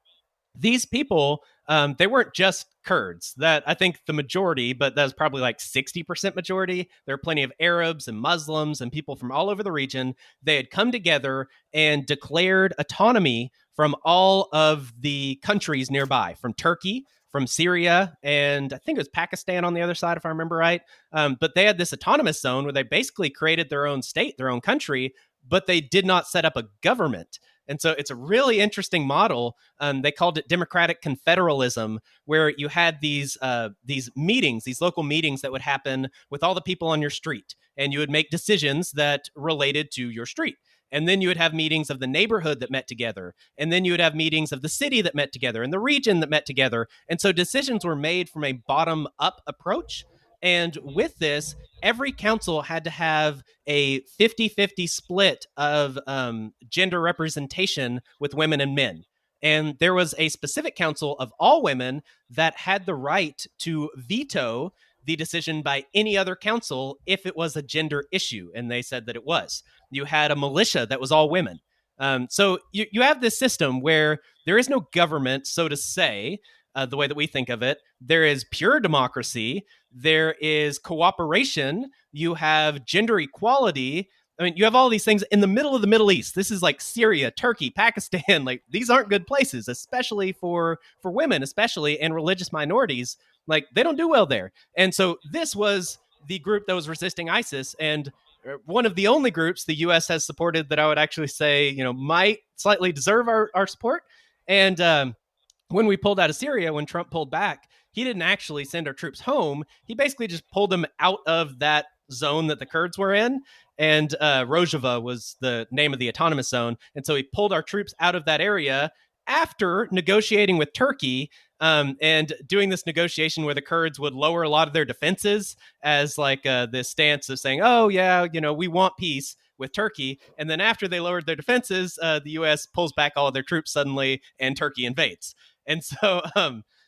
these people, they weren't just Kurds. That, I think, the majority, but that was probably like 60% majority. There are plenty of Arabs and Muslims and people from all over the region. They had come together and declared autonomy from all of the countries nearby, from Turkey, from Syria, and I think it was Pakistan on the other side, if I remember right. But they had this autonomous zone where they basically created their own state, their own country, but they did not set up a government. And so it's a really interesting model. They called it democratic confederalism, where you had these meetings, these local meetings that would happen with all the people on your street, and you would make decisions that related to your street. And then you would have meetings of the neighborhood that met together. And then you would have meetings of the city that met together and the region that met together. And so decisions were made from a bottom up approach. And with this, every council had to have a 50-50 split of gender representation with women and men. And there was a specific council of all women that had the right to veto the decision by any other council if it was a gender issue. And they said that it was. You had a militia that was all women. So you have this system where there is no government, so to say, the way that we think of it. There is pure democracy. There is cooperation. You have gender equality. I mean, you have all these things in the middle of the Middle East. This is like Syria, Turkey, Pakistan. Like, these aren't good places, especially for women, especially, and religious minorities. Like, they don't do well there. And so this was the group that was resisting ISIS, and one of the only groups the U.S. has supported that I would actually say, might slightly deserve our support. And when we pulled out of Syria, when Trump pulled back, he didn't actually send our troops home. He basically just pulled them out of that zone that the Kurds were in. And Rojava was the name of the autonomous zone. And so he pulled our troops out of that area after negotiating with Turkey, and doing this negotiation where the Kurds would lower a lot of their defenses as like this stance of saying, oh, yeah, we want peace with Turkey. And then after they lowered their defenses, the U.S. pulls back all of their troops suddenly, and Turkey invades. And so,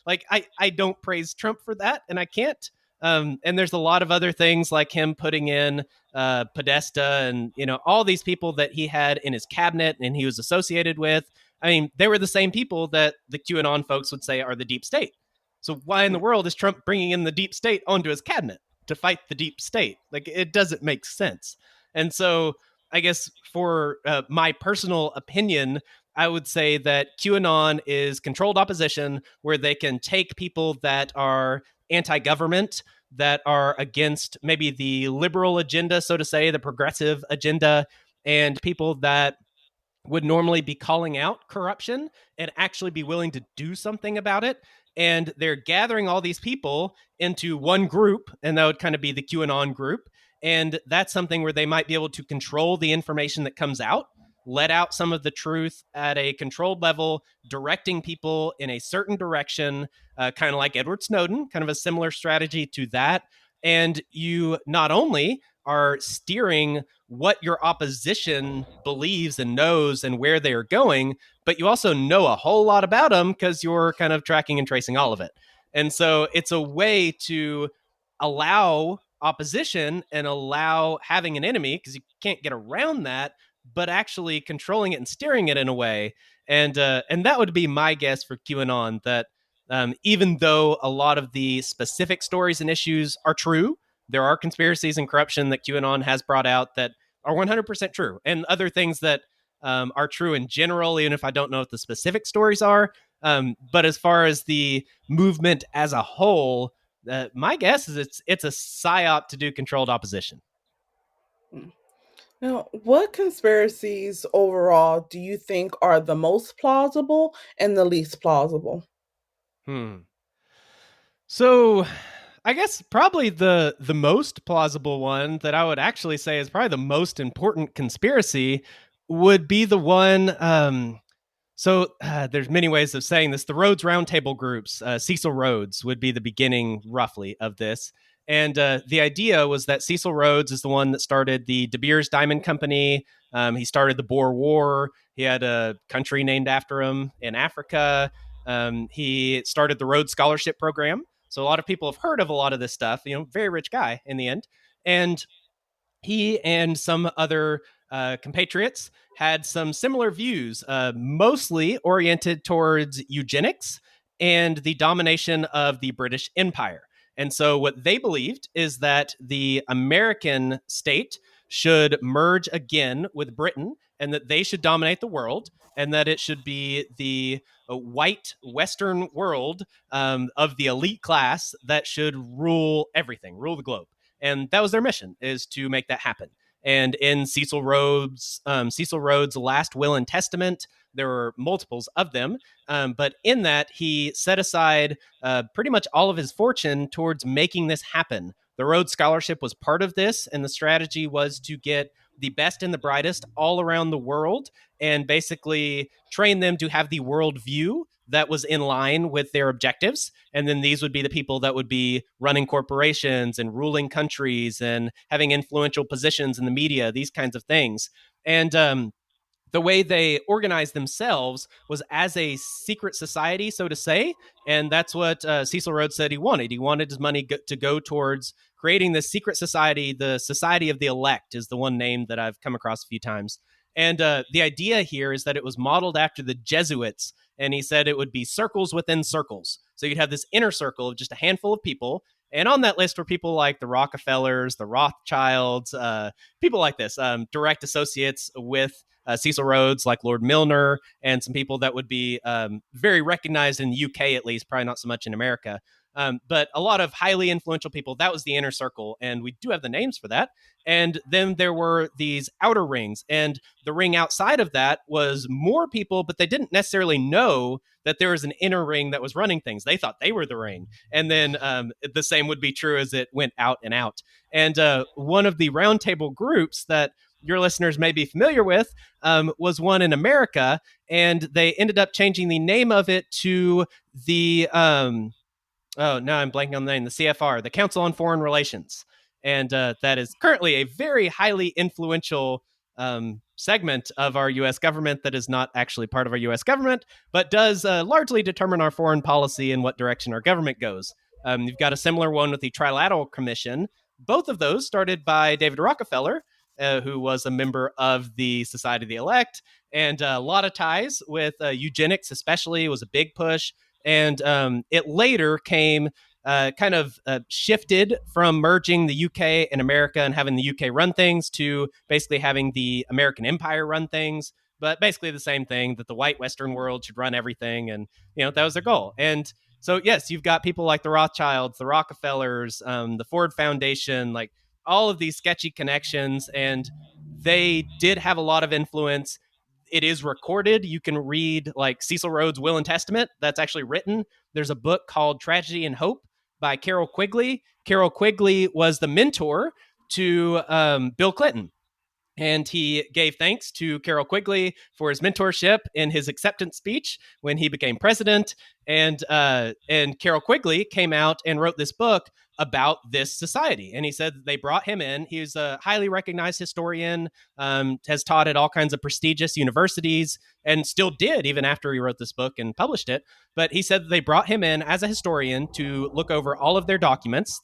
I don't praise Trump for that, and I can't. And there's a lot of other things, like him putting in Podesta and, all these people that he had in his cabinet and he was associated with. I mean, they were the same people that the QAnon folks would say are the deep state. So why in the world is Trump bringing in the deep state onto his cabinet to fight the deep state? Like, it doesn't make sense. And so I guess for my personal opinion, I would say that QAnon is controlled opposition, where they can take people that are anti-government, that are against maybe the liberal agenda, so to say, the progressive agenda, and people that would normally be calling out corruption and actually be willing to do something about it. And they're gathering all these people into one group, and that would kind of be the QAnon group. And that's something where they might be able to control the information that comes out, let out some of the truth at a controlled level, directing people in a certain direction, kind of like Edward Snowden, kind of a similar strategy to that. And you not only are steering what your opposition believes and knows and where they are going, but you also know a whole lot about them because you're kind of tracking and tracing all of it. And so it's a way to allow opposition and allow having an enemy, because you can't get around that, but actually controlling it and steering it in a way. And that would be my guess for QAnon, that even though a lot of the specific stories and issues are true, there are conspiracies and corruption that QAnon has brought out that are 100% true, and other things that are true in general, even if I don't know what the specific stories are. But as far as the movement as a whole, my guess is it's a psyop to do controlled opposition. Mm. Now, what conspiracies overall do you think are the most plausible and the least plausible? Hmm. So, I guess probably the most plausible one that I would actually say is probably the most important conspiracy would be the one. There's many ways of saying this. The Rhodes Roundtable groups, Cecil Rhodes would be the beginning, roughly, of this. And the idea was that Cecil Rhodes is the one that started the De Beers Diamond Company. He started the Boer War. He had a country named after him in Africa. He started the Rhodes Scholarship Program. So a lot of people have heard of a lot of this stuff. Very rich guy in the end. And he and some other compatriots had some similar views, mostly oriented towards eugenics and the domination of the British Empire. And so, what they believed is that the American state should merge again with Britain and that they should dominate the world and that it should be the white Western world of the elite class that should rule everything, rule the globe. And that was their mission, is to make that happen. And in Cecil Rhodes' last will and testament, there were multiples of them, but in that he set aside pretty much all of his fortune towards making this happen. The Rhodes Scholarship was part of this, and the strategy was to get the best and the brightest all around the world and basically train them to have the world view that was in line with their objectives. And then these would be the people that would be running corporations and ruling countries and having influential positions in the media, these kinds of things. And the way they organized themselves was as a secret society, so to say. And that's what Cecil Rhodes said he wanted. He wanted his money to go towards creating this secret society. The Society of the Elect is the one name that I've come across a few times. And the idea here is that it was modeled after the Jesuits. And he said it would be circles within circles. So you'd have this inner circle of just a handful of people. And on that list were people like the Rockefellers, the Rothschilds, people like this, direct associates with Cecil Rhodes, like Lord Milner, and some people that would be very recognized in the UK, at least, probably not so much in America. But a lot of highly influential people, that was the inner circle. And we do have the names for that. And then there were these outer rings. And the ring outside of that was more people, but they didn't necessarily know that there was an inner ring that was running things. They thought they were the ring. And then the same would be true as it went out and out. And one of the roundtable groups that your listeners may be familiar with was one in America, and they ended up changing the name of it to the oh, now I'm blanking on the name, the CFR, the Council on Foreign Relations. And that is currently a very highly influential segment of our U.S. government that is not actually part of our U.S. government, but does largely determine our foreign policy and what direction our government goes. You've got a similar one with the Trilateral Commission. Both of those started by David Rockefeller, who was a member of the Society of the Elect, and a lot of ties with eugenics, especially, was a big push. And it later came kind of shifted from merging the UK and America and having the UK run things to basically having the American empire run things. But basically the same thing, that the white Western world should run everything. And, that was their goal. And so, yes, you've got people like the Rothschilds, the Rockefellers, the Ford Foundation, like all of these sketchy connections. And they did have a lot of influence. It is recorded. You can read like Cecil Rhodes' Will and Testament. That's actually written. There's a book called Tragedy and Hope by Carol Quigley. Carol Quigley was the mentor to Bill Clinton. And he gave thanks to Carol Quigley for his mentorship in his acceptance speech when he became president. And Carol Quigley came out and wrote this book about this society. And he said that they brought him in. He's a highly recognized historian, has taught at all kinds of prestigious universities, and still did even after he wrote this book and published it. But he said that they brought him in as a historian to look over all of their documents,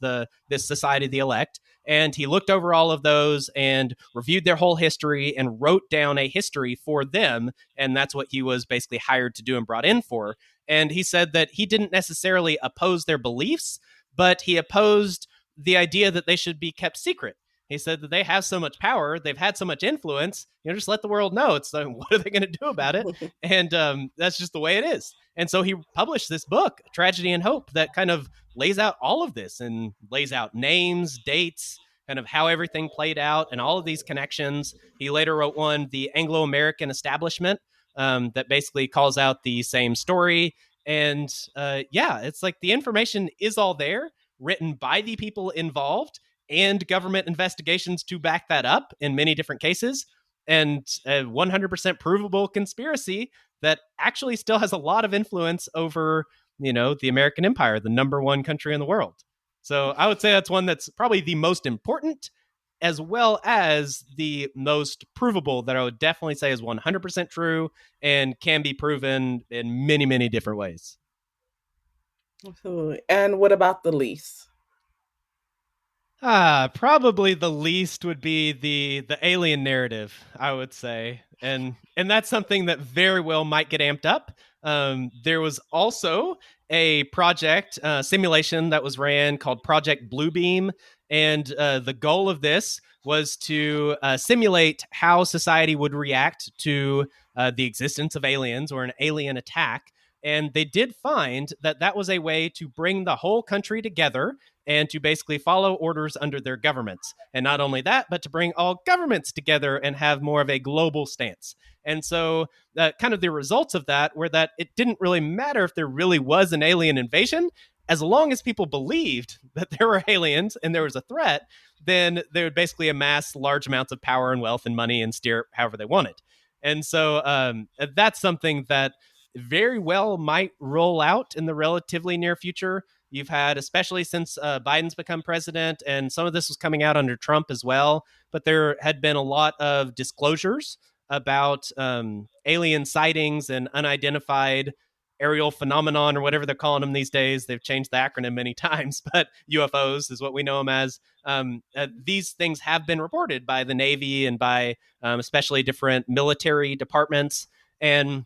this Society of the Elect. And he looked over all of those and reviewed their whole history and wrote down a history for them. And that's what he was basically hired to do and brought in for. And he said that he didn't necessarily oppose their beliefs, but he opposed the idea that they should be kept secret. He said that they have so much power, they've had so much influence, just let the world know. It's like, what are they going to do about it? And that's just the way it is. And so he published this book, Tragedy and Hope, that kind of lays out all of this and lays out names, dates, kind of how everything played out and all of these connections. He later wrote one, The Anglo American Establishment, that basically calls out the same story. And yeah, it's like the information is all there, written by the people involved, and government investigations to back that up in many different cases, and a 100% provable conspiracy that actually still has a lot of influence over, the American empire, the number one country in the world. So I would say that's one that's probably the most important, as well as the most provable, that I would definitely say is 100% true and can be proven in many, many different ways. Absolutely. And what about the lease? Probably the least would be the alien narrative, I would say, and that's something that very well might get amped up. There was also a project simulation that was ran called Project Bluebeam, and the goal of this was to simulate how society would react to the existence of aliens or an alien attack. And they did find that that was a way to bring the whole country together and to basically follow orders under their governments. And not only that, but to bring all governments together and have more of a global stance. And so, kind of the results of that were that it didn't really matter if there really was an alien invasion. As long as people believed that there were aliens and there was a threat, then they would basically amass large amounts of power and wealth and money and steer however they wanted. And so that's something that very well might roll out in the relatively near future. You've had, especially since Biden's become president, and some of this was coming out under Trump as well, but there had been a lot of disclosures about alien sightings and unidentified aerial phenomenon, or whatever they're calling them these days. They've changed the acronym many times, but UFOs is what we know them as. These things have been reported by the Navy and by especially different military departments. And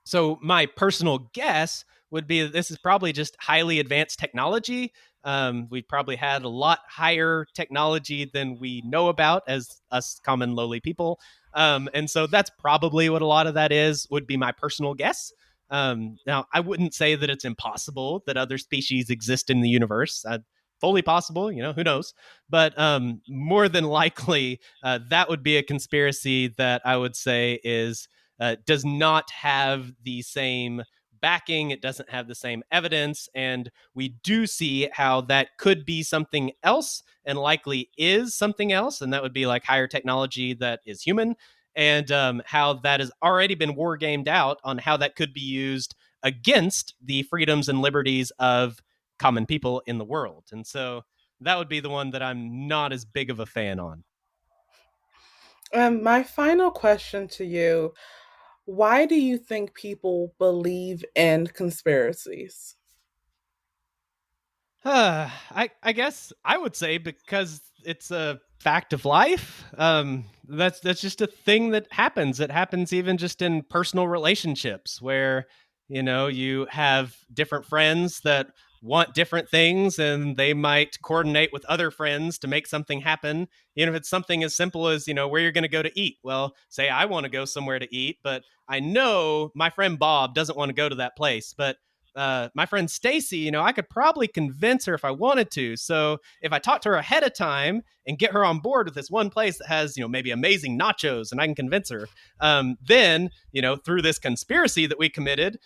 so my personal guess would be that this is probably just highly advanced technology. We've probably had a lot higher technology than we know about as us common lowly people. And so that's probably what a lot of that is, would be my personal guess. Now, I wouldn't say that it's impossible that other species exist in the universe. Fully possible, who knows? But more than likely, that would be a conspiracy that I would say is does not have the same backing. It doesn't have the same evidence. And we do see how that could be something else, and likely is something else. And that would be like higher technology that is human. And how that has already been war gamed out on how that could be used against the freedoms and liberties of common people in the world. And so that would be the one that I'm not as big of a fan on. My final question to you: why do you think people believe in conspiracies? I guess I would say because it's a fact of life. That's just a thing that happens. It happens even just in personal relationships where you have different friends that want different things, and they might coordinate with other friends to make something happen. Even if it's something as simple as where you're going to go to eat. Well, say I want to go somewhere to eat, but I know my friend Bob doesn't want to go to that place, but my friend Stacy, I could probably convince her if I wanted to. So if I talk to her ahead of time and get her on board with this one place that has, maybe amazing nachos, and I can convince her, then, through this conspiracy that we committed,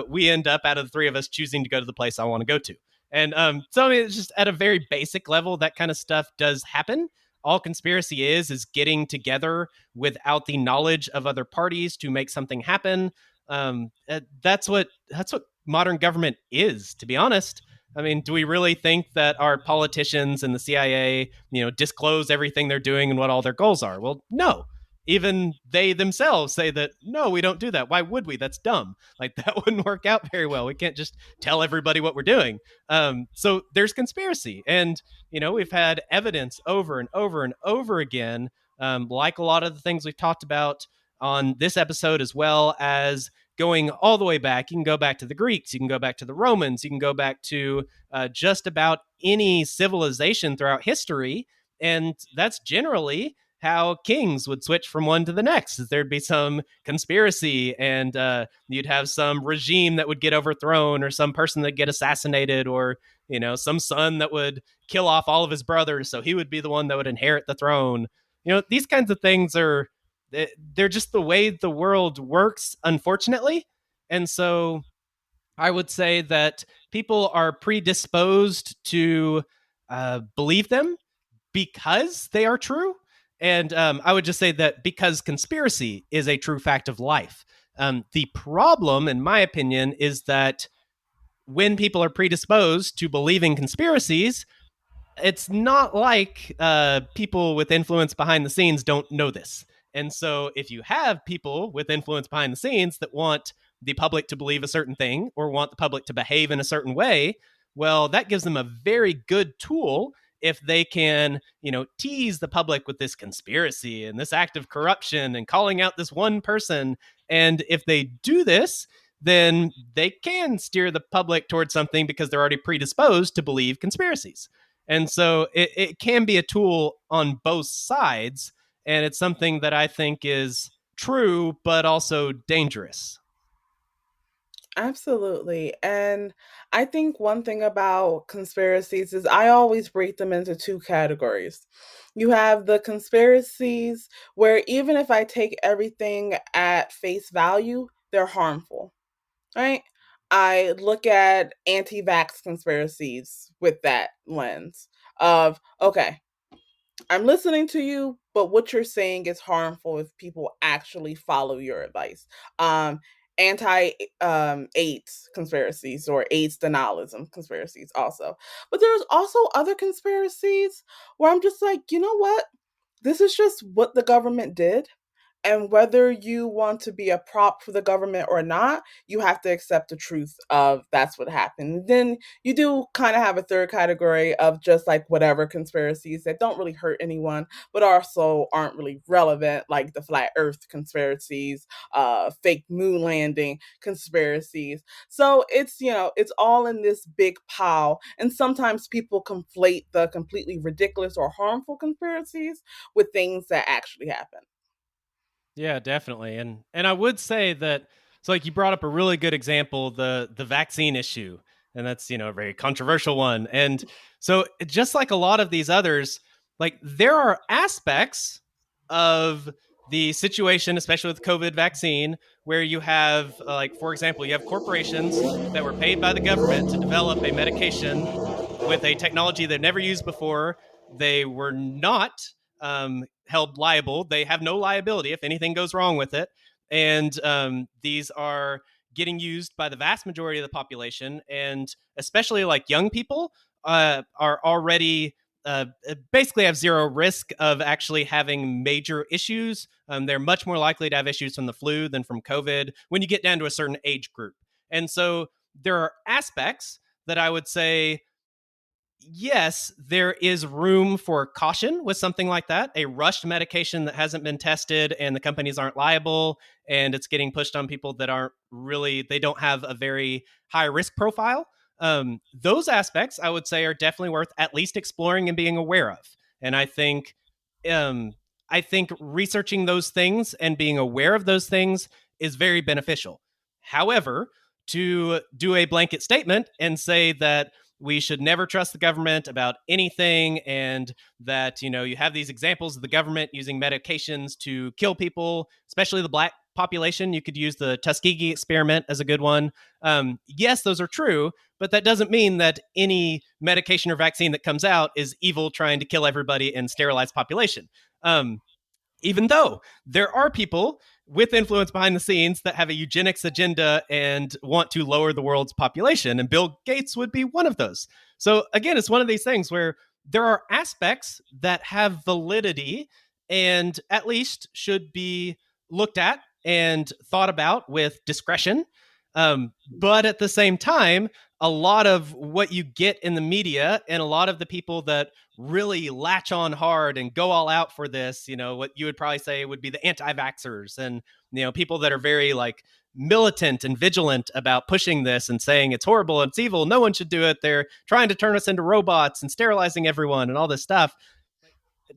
we end up, out of the three of us, choosing to go to the place I want to go to. And so I mean, it's just at a very basic level, that kind of stuff does happen. All conspiracy is getting together without the knowledge of other parties to make something happen. That's what modern government is, to be honest. I mean, do we really think that our politicians and the CIA, disclose everything they're doing and what all their goals are? Well, no. Even they themselves say that, no, we don't do that. Why would we? That's dumb. Like, that wouldn't work out very well. We can't just tell everybody what we're doing. So there's conspiracy. And, we've had evidence over and over and over again, like a lot of the things we've talked about on this episode, as well as going all the way back. You can go back to the Greeks, you can go back to the Romans, you can go back to just about any civilization throughout history. And that's generally how kings would switch from one to the next. There'd be some conspiracy, and you'd have some regime that would get overthrown, or some person that get assassinated, or some son that would kill off all of his brothers, so he would be the one that would inherit the throne. These kinds of things they're just the way the world works, unfortunately. And so I would say that people are predisposed to believe them because they are true. And I would just say that because conspiracy is a true fact of life. The problem, in my opinion, is that when people are predisposed to believing conspiracies, it's not like people with influence behind the scenes don't know this. And so if you have people with influence behind the scenes that want the public to believe a certain thing or want the public to behave in a certain way, well, that gives them a very good tool if they can, tease the public with this conspiracy and this act of corruption and calling out this one person. And if they do this, then they can steer the public towards something because they're already predisposed to believe conspiracies. And so it can be a tool on both sides. And it's something that I think is true, but also dangerous. Absolutely. And I think one thing about conspiracies is I always break them into two categories. You have the conspiracies where even if I take everything at face value, they're harmful, right? I look at anti vax conspiracies with that lens of, okay, I'm listening to you, but what you're saying is harmful if people actually follow your advice. Anti AIDS conspiracies or AIDS denialism conspiracies also. But there's also other conspiracies where I'm just like, you know what? This is just what the government did, and whether you want to be a prop for the government or not, you have to accept the truth of that's what happened. Then you do kind of have a third category of just like whatever conspiracies that don't really hurt anyone, but also aren't really relevant, like the flat earth conspiracies, fake moon landing conspiracies. So it's all in this big pile. And sometimes people conflate the completely ridiculous or harmful conspiracies with things that actually happen. Yeah, definitely. And I would say that, so like you brought up a really good example, the vaccine issue. And that's, a very controversial one. And so just like a lot of these others, like there are aspects of the situation, especially with COVID vaccine, where you have like, for example, you have corporations that were paid by the government to develop a medication with a technology they've never used before. They were not held liable. They have no liability if anything goes wrong with it. And these are getting used by the vast majority of the population. And especially like young people are already basically have zero risk of actually having major issues. They're much more likely to have issues from the flu than from COVID when you get down to a certain age group. And so there are aspects that I would say yes, there is room for caution with something like that. A rushed medication that hasn't been tested and the companies aren't liable and it's getting pushed on people that they don't have a very high risk profile. Those aspects I would say are definitely worth at least exploring and being aware of. And um, I think researching those things and being aware of those things is very beneficial. However, to do a blanket statement and say that we should never trust the government about anything, and that you have these examples of the government using medications to kill people, especially the black population. You could use the Tuskegee experiment as a good one. Yes, those are true, but that doesn't mean that any medication or vaccine that comes out is evil trying to kill everybody and sterilize population. Even though there are people with influence behind the scenes that have a eugenics agenda and want to lower the world's population. And Bill Gates would be one of those. So, again, it's one of these things where there are aspects that have validity and at least should be looked at and thought about with discretion. But at the same time, a lot of what you get in the media and a lot of the people that really latch on hard and go all out for this, what you would probably say would be the anti-vaxxers and, people that are very like militant and vigilant about pushing this and saying it's horrible and it's evil. No one should do it. They're trying to turn us into robots and sterilizing everyone and all this stuff.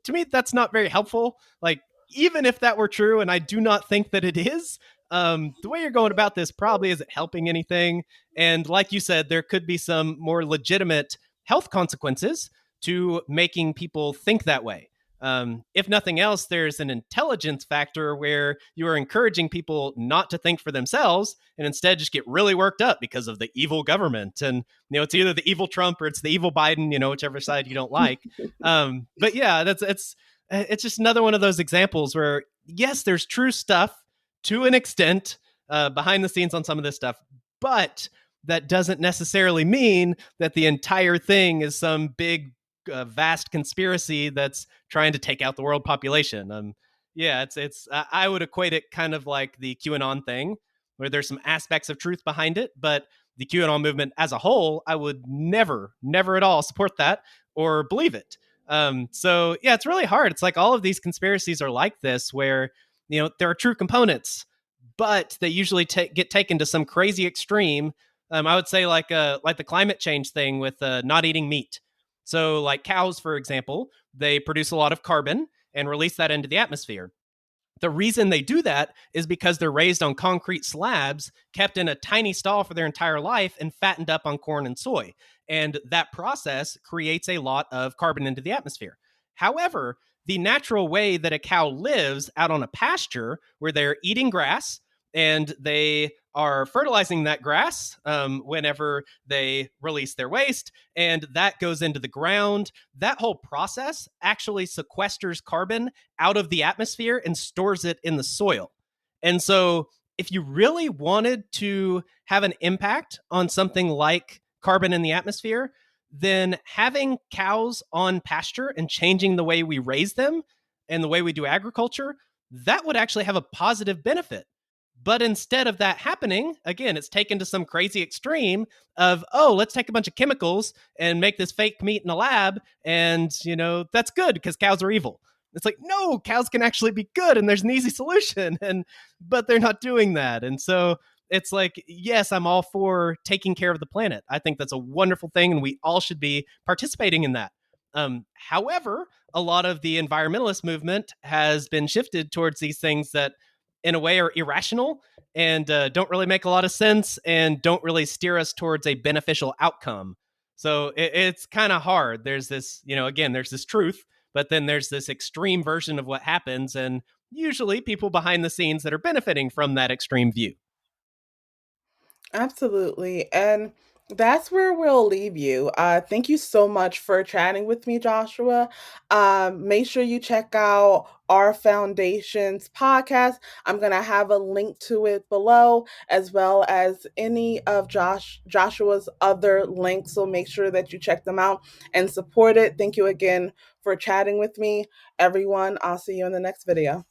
to me, that's not very helpful. Like, even if that were true, and I do not think that it is, the way you're going about this probably isn't helping anything. And like you said, there could be some more legitimate health consequences to making people think that way. If nothing else, there's an intelligence factor where you are encouraging people not to think for themselves and instead just get really worked up because of the evil government. And, it's either the evil Trump or it's the evil Biden, whichever side you don't like. But yeah, it's just another one of those examples where, yes, there's true stuff to an extent behind the scenes on some of this stuff, but that doesn't necessarily mean that the entire thing is some big vast conspiracy that's trying to take out the world population. Yeah, it's I would equate it kind of like the QAnon thing, where there's some aspects of truth behind it, but the QAnon movement as a whole, I would never at all support that or believe it. So yeah, it's really hard. It's like all of these conspiracies are like this, where there are true components, but they usually get taken to some crazy extreme. I would say like the climate change thing with not eating meat. So, like cows, for example, they produce a lot of carbon and release that into the atmosphere. The reason they do that is because they're raised on concrete slabs, kept in a tiny stall for their entire life, and fattened up on corn and soy. And that process creates a lot of carbon into the atmosphere. However, the natural way that a cow lives out on a pasture where they're eating grass and they are fertilizing that grass whenever they release their waste, and that goes into the ground. That whole process actually sequesters carbon out of the atmosphere and stores it in the soil. And so, if you really wanted to have an impact on something like carbon in the atmosphere, then having cows on pasture and changing the way we raise them and the way we do agriculture, that would actually have a positive benefit. But instead of that happening, again, it's taken to some crazy extreme of, oh, let's take a bunch of chemicals and make this fake meat in a lab. And, that's good because cows are evil. It's like, no, cows can actually be good and there's an easy solution. But they're not doing that. And so it's like, yes, I'm all for taking care of the planet. I think that's a wonderful thing and we all should be participating in that. However, a lot of the environmentalist movement has been shifted towards these things that in a way are irrational and don't really make a lot of sense and don't really steer us towards a beneficial outcome. So it's kind of hard. There's this, again, there's this truth, but then there's this extreme version of what happens. And usually people behind the scenes that are benefiting from that extreme view. Absolutely. And that's where we'll leave you. Thank you so much for chatting with me, Joshua. Make sure you check out our foundation's podcast. I'm going to have a link to it below, as well as any of Joshua's other links. So make sure that you check them out and support it. Thank you again for chatting with me, everyone. I'll see you in the next video.